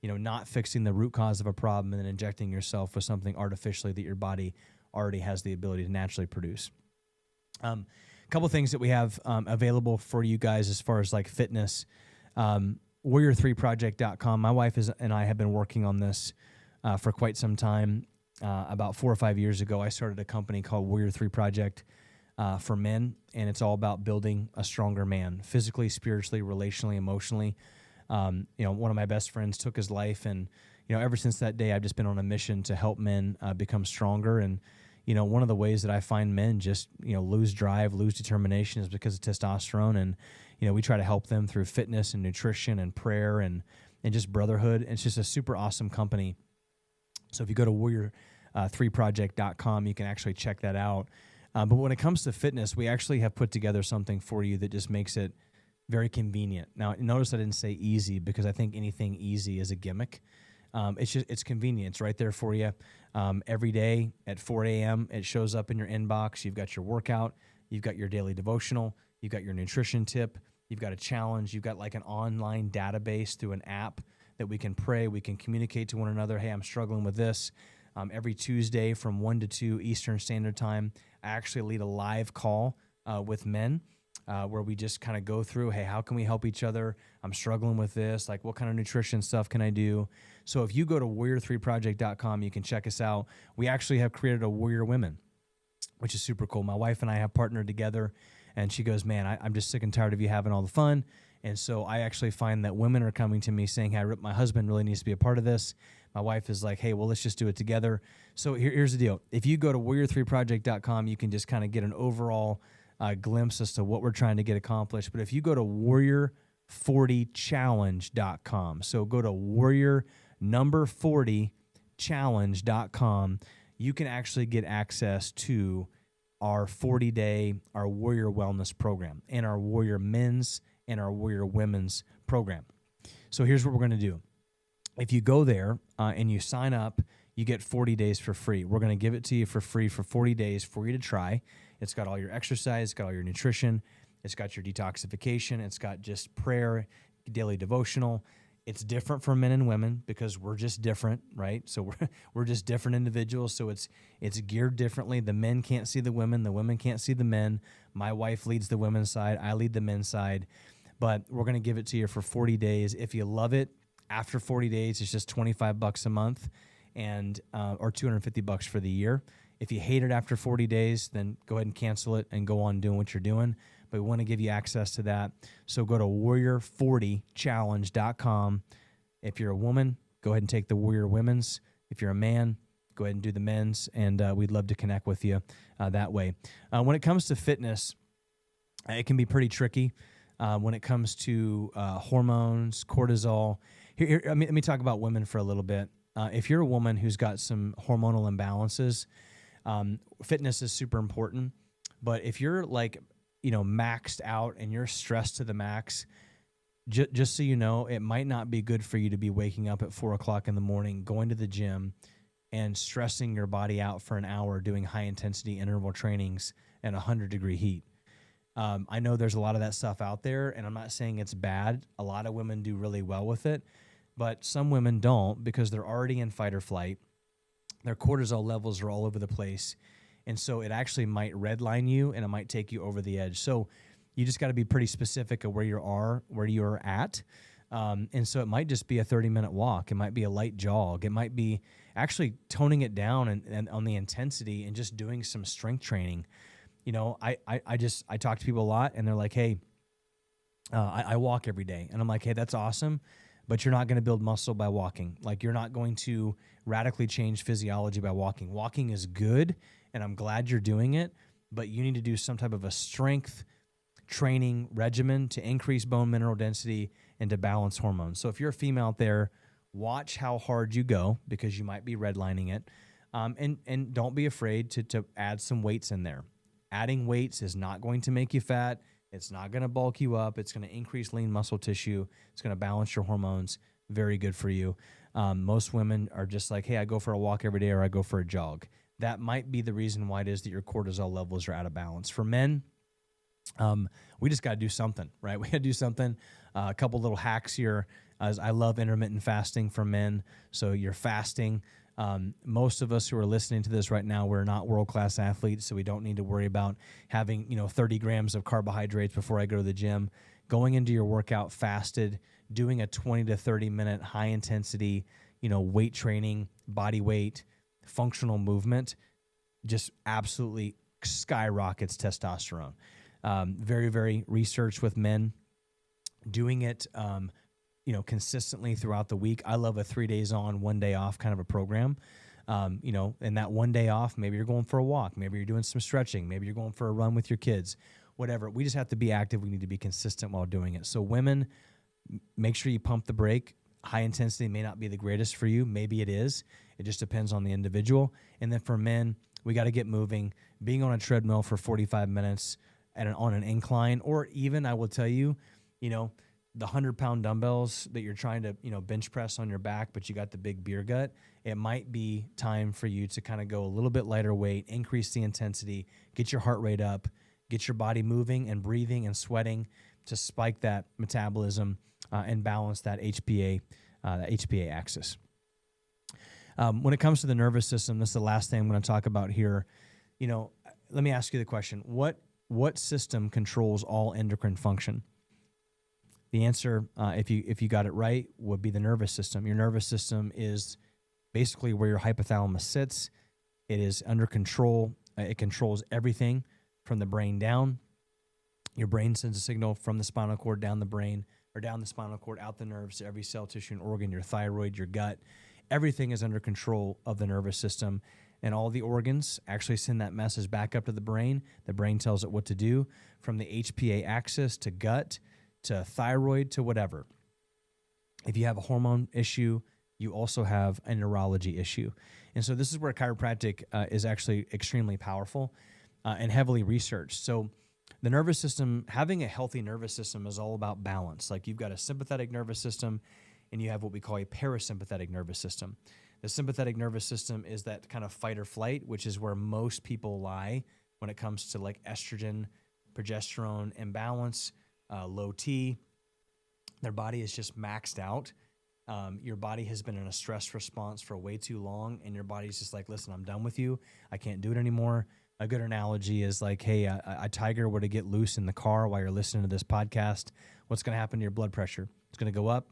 not fixing the root cause of a problem and then injecting yourself with something artificially that your body already has the ability to naturally produce. A couple of things that we have available for you guys as far as like fitness. Warrior3project.com. My wife and I have been working on this for quite some time. About 4 or 5 years ago, I started a company called Warrior 3 Project for men, and it's all about building a stronger man, physically, spiritually, relationally, emotionally. One of my best friends took his life, and ever since that day, I've just been on a mission to help men become stronger. And one of the ways that I find men just lose drive, lose determination is because of testosterone, and we try to help them through fitness and nutrition and prayer and just brotherhood. It's just a super awesome company. So if you go to warrior3project.com, you can actually check that out. But when it comes to fitness, we actually have put together something for you that just makes it very convenient. Now, notice I didn't say easy, because I think anything easy is a gimmick. It's convenient. It's right there for you. Every day at 4 a.m., it shows up in your inbox. You've got your workout. You've got your daily devotional. You've got your nutrition tip. You've got a challenge. You've got like an online database through an app that we can pray. We can communicate to one another. Hey, I'm struggling with this. Every Tuesday from 1 to 2 Eastern Standard Time, I actually lead a live call with men where we just kind of go through, hey, how can we help each other? I'm struggling with this. Like, what kind of nutrition stuff can I do? So if you go to warrior3project.com, you can check us out. We actually have created a Warrior Women, which is super cool. My wife and I have partnered together, and she goes, man, I'm just sick and tired of you having all the fun. And so I actually find that women are coming to me saying, hey, my husband really needs to be a part of this. My wife is like, hey, well, let's just do it together. So here's the deal. If you go to warrior3project.com, you can just kind of get an overall glimpse as to what we're trying to get accomplished. But if you go to warrior40challenge.com, so go to warrior40challenge.com, you can actually get access to our 40-day, our Warrior Wellness program, and our Warrior Men's and our Warrior Women's program. So here's what we're going to do. If you go there and you sign up, you get 40 days for free. We're going to give it to you for free for 40 days for you to try. It's got all your exercise, it's got all your nutrition, it's got your detoxification, it's got just prayer, daily devotional. It's different for men and women because we're just different, right? So we're just different individuals. So it's geared differently. The men can't see the women can't see the men. My wife leads the women's side, I lead the men's side. But we're going to give it to you for 40 days. If you love it, after 40 days, it's just $25 a month, and or $250 for the year. If you hate it after 40 days, then go ahead and cancel it and go on doing what you're doing. But we want to give you access to that. So go to warrior40challenge.com. If you're a woman, go ahead and take the Warrior Women's. If you're a man, go ahead and do the men's, and we'd love to connect with you that way. When it comes to fitness, it can be pretty tricky. When it comes to hormones, cortisol. Let me talk about women for a little bit. If you're a woman who's got some hormonal imbalances, fitness is super important. But if you're maxed out and you're stressed to the max, just so you know, it might not be good for you to be waking up at 4 o'clock in the morning, going to the gym, and stressing your body out for an hour doing high-intensity interval trainings in 100-degree heat. I know there's a lot of that stuff out there, and I'm not saying it's bad. A lot of women do really well with it, but some women don't because they're already in fight or flight. Their cortisol levels are all over the place, and so it actually might redline you, and it might take you over the edge. So, You just got to be pretty specific of where you're at. And so it might just be a 30-minute walk. It might be a light jog. It might be actually toning it down and on the intensity and just doing some strength training. You know, I talk to people a lot, and they're like, hey, I walk every day. And I'm like, hey, that's awesome, but you're not going to build muscle by walking. Like, you're not going to radically change physiology by walking. Walking is good, and I'm glad you're doing it, but you need to do some type of a strength training regimen to increase bone mineral density and to balance hormones. So if you're a female out there, watch how hard you go, because you might be redlining it. And don't be afraid to add some weights in there. Adding weights is not going to make you fat. It's not going to bulk you up. It's going to increase lean muscle tissue. It's going to balance your hormones. Very good for you. Most women are just like, hey, I go for a walk every day, or I go for a jog. That might be the reason why it is that your cortisol levels are out of balance. For men, we just got to do something, right? We got to do something. A couple little hacks here. As I love intermittent fasting for men. So you're fasting. Most of us who are listening to this right now, we're not world-class athletes, so we don't need to worry about having 30 grams of carbohydrates before I go to the gym. Going into your workout fasted, doing a 20 to 30 minute high intensity, weight training, body weight, functional movement, just absolutely skyrockets testosterone. Very, very researched with men. Doing it, consistently throughout the week. I love a 3 days on, 1 day off kind of a program. And that 1 day off, maybe you're going for a walk, maybe you're doing some stretching, maybe you're going for a run with your kids, whatever. We just have to be active. We need to be consistent while doing it. So women, make sure you pump the brake. High intensity may not be the greatest for you. Maybe it is. It just depends on the individual. And then for men, we got to get moving. Being on a treadmill for 45 minutes on an incline, or even, I will tell you, the 100-pound dumbbells that you're trying to, bench press on your back, but you got the big beer gut, it might be time for you to kind of go a little bit lighter weight, increase the intensity, get your heart rate up, get your body moving and breathing and sweating to spike that metabolism and balance that HPA axis. When it comes to the nervous system, this is the last thing I'm going to talk about here. Let me ask you the question: what system controls all endocrine function? The answer, if you got it right, would be the nervous system. Your nervous system is basically where your hypothalamus sits. It is under control. It controls everything from the brain down. Your brain sends a signal from the spinal cord down the brain, or down the spinal cord, out the nerves to every cell, tissue, and organ, your thyroid, your gut. Everything is under control of the nervous system. And all the organs actually send that message back up to the brain. The brain tells it what to do, from the HPA axis to gut, to thyroid, to whatever. If you have a hormone issue, you also have a neurology issue. And so this is where chiropractic is actually extremely powerful and heavily researched. So the nervous system, having a healthy nervous system, is all about balance. Like, you've got a sympathetic nervous system, and you have what we call a parasympathetic nervous system. The sympathetic nervous system is that kind of fight or flight, which is where most people lie when it comes to like estrogen, progesterone imbalance, low T. Their body is just maxed out. Your body has been in a stress response for way too long, and your body's just like, listen, I'm done with you. I can't do it anymore. A good analogy is like, hey, a tiger were to get loose in the car while you're listening to this podcast. What's going to happen to your blood pressure? It's going to go up.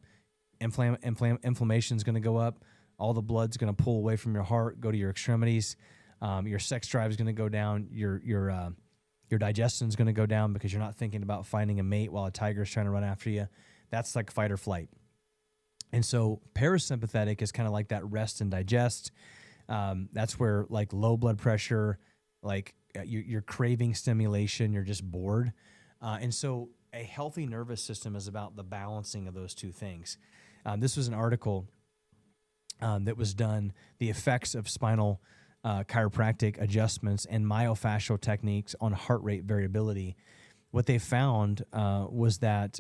Inflammation is going to go up. All the blood's going to pull away from your heart, go to your extremities. Your sex drive is going to go down. Your digestion is going to go down because you're not thinking about finding a mate while a tiger is trying to run after you. That's like fight or flight. And so parasympathetic is kind of like that rest and digest. That's where like low blood pressure, like you're craving stimulation, you're just bored. And so a healthy nervous system is about the balancing of those two things. This was an article that was done, the effects of spinal chiropractic adjustments and myofascial techniques on heart rate variability. What they found was that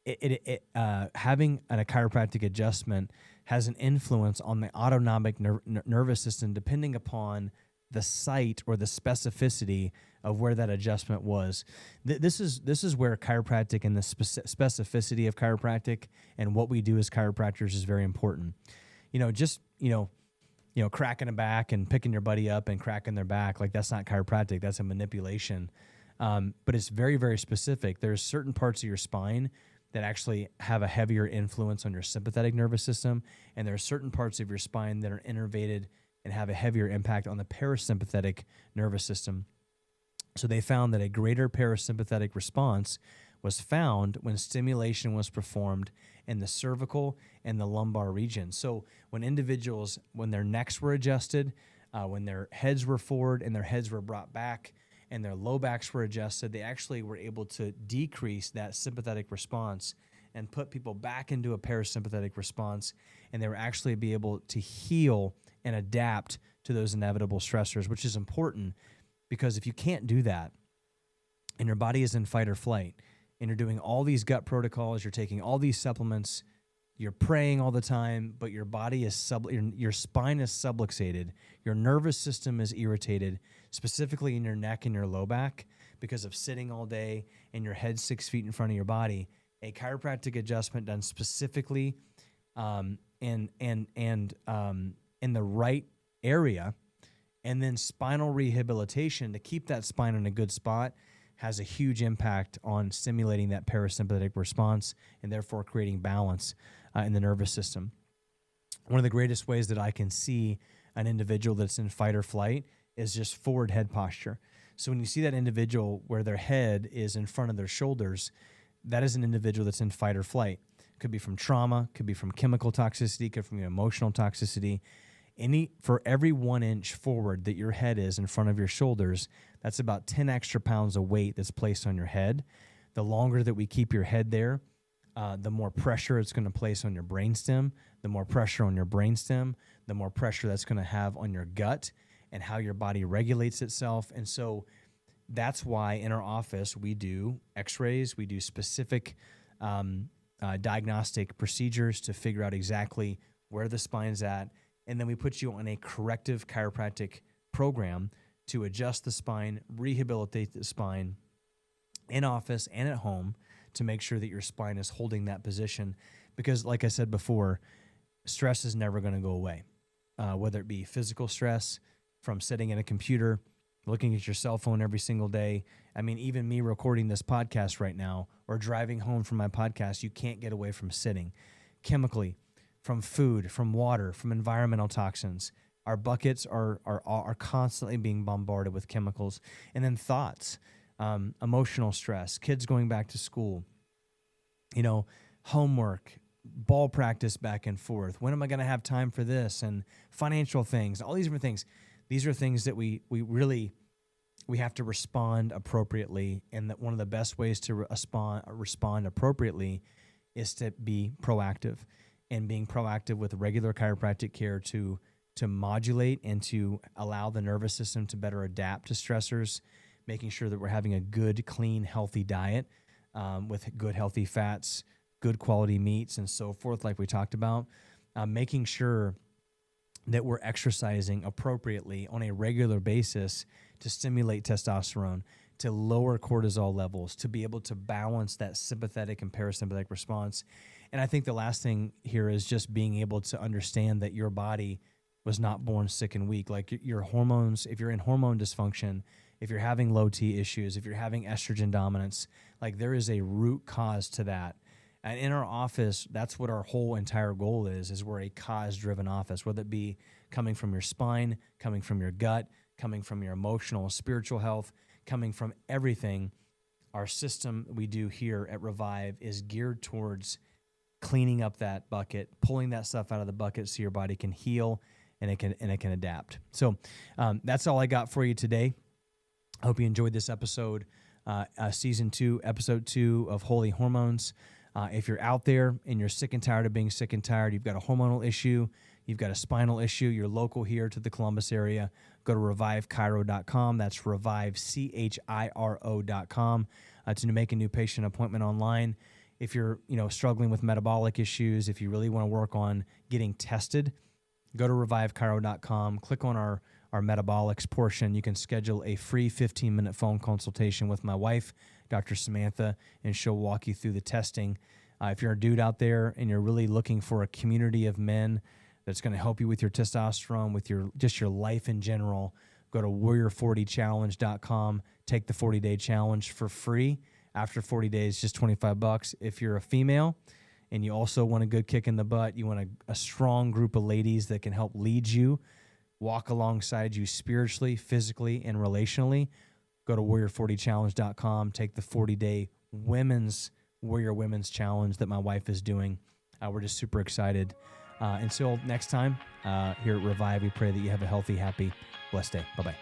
having a chiropractic adjustment has an influence on the autonomic nervous system, depending upon the site or the specificity of where that adjustment was. This is where chiropractic and the specificity of chiropractic and what we do as chiropractors is very important. Cracking a back and picking your buddy up and cracking their back, like, that's not chiropractic. That's a manipulation. But it's very, very specific. There's certain parts of your spine that actually have a heavier influence on your sympathetic nervous system, and there are certain parts of your spine that are innervated and have a heavier impact on the parasympathetic nervous system. So they found that a greater parasympathetic response was found when stimulation was performed in the cervical and the lumbar region. So when individuals, when their necks were adjusted, when their heads were forward and their heads were brought back and their low backs were adjusted, they actually were able to decrease that sympathetic response and put people back into a parasympathetic response, and they were actually be able to heal and adapt to those inevitable stressors, which is important because if you can't do that and your body is in fight or flight and you're doing all these gut protocols, you're taking all these supplements, you're praying all the time, but your body is your spine is subluxated, your nervous system is irritated, specifically in your neck and your low back because of sitting all day and your head 6 feet in front of your body. A chiropractic adjustment done specifically in the right area, and then spinal rehabilitation to keep that spine in a good spot has a huge impact on stimulating that parasympathetic response and therefore creating balance in the nervous system. One of the greatest ways that I can see an individual that's in fight or flight is just forward head posture. So when you see that individual where their head is in front of their shoulders, that is an individual that's in fight or flight. Could be from trauma, could be from chemical toxicity, could be from emotional toxicity. For every 1 inch forward that your head is in front of your shoulders, that's about 10 extra pounds of weight that's placed on your head. The longer that we keep your head there, the more pressure it's going to place on your brainstem. The more pressure on your brainstem, the more pressure that's going to have on your gut and how your body regulates itself. And so that's why in our office we do x-rays, we do specific diagnostic procedures to figure out exactly where the spine's at. And then we put you on a corrective chiropractic program to adjust the spine, rehabilitate the spine in office and at home to make sure that your spine is holding that position. Because like I said before, stress is never going to go away, whether it be physical stress from sitting at a computer, looking at your cell phone every single day. I mean, even me recording this podcast right now or driving home from my podcast, you can't get away from sitting. Chemically, from food, from water, from environmental toxins. Our buckets are constantly being bombarded with chemicals. And then thoughts, emotional stress, kids going back to school, homework, ball practice back and forth. When am I going to have time for this? And financial things, all these different things. These are things that we have to respond appropriately. And that one of the best ways to respond appropriately is to be proactive. And being proactive with regular chiropractic care to modulate and to allow the nervous system to better adapt to stressors, making sure that we're having a good, clean, healthy diet with good, healthy fats, good quality meats, and so forth, like we talked about, making sure that we're exercising appropriately on a regular basis to stimulate testosterone, to lower cortisol levels, to be able to balance that sympathetic and parasympathetic response. And I think the last thing here is just being able to understand that your body was not born sick and weak. Like your hormones, if you're in hormone dysfunction, if you're having low T issues, if you're having estrogen dominance, like there is a root cause to that. And in our office, that's what our whole entire goal is we're a cause-driven office, whether it be coming from your spine, coming from your gut, coming from your emotional, spiritual health, coming from everything. Our system we do here at Revive is geared towards cleaning up that bucket, pulling that stuff out of the bucket so your body can heal and it can adapt. So that's all I got for you today. I hope you enjoyed this episode, season 2, episode 2 of Holy Hormones. If you're out there and you're sick and tired of being sick and tired, you've got a hormonal issue, you've got a spinal issue, you're local here to the Columbus area, go to revivechiro.com. That's revivechiro.com to make a new patient appointment online. If you're struggling with metabolic issues, if you really want to work on getting tested, go to revivechiro.com, click on our metabolics portion. You can schedule a free 15-minute phone consultation with my wife, Dr. Samantha, and she'll walk you through the testing. If you're a dude out there and you're really looking for a community of men that's going to help you with your testosterone, with your life in general, Go to warrior40challenge.com. Take the 40-day challenge for free. After 40 days, just $25. If you're a female and you also want a good kick in the butt, you want a strong group of ladies that can help lead you, walk alongside you spiritually, physically, and relationally, go to warrior40challenge.com. Take the 40-day Warrior Women's Challenge that my wife is doing. We're just super excited. Until next time, here at Revive, we pray that you have a healthy, happy, blessed day. Bye-bye.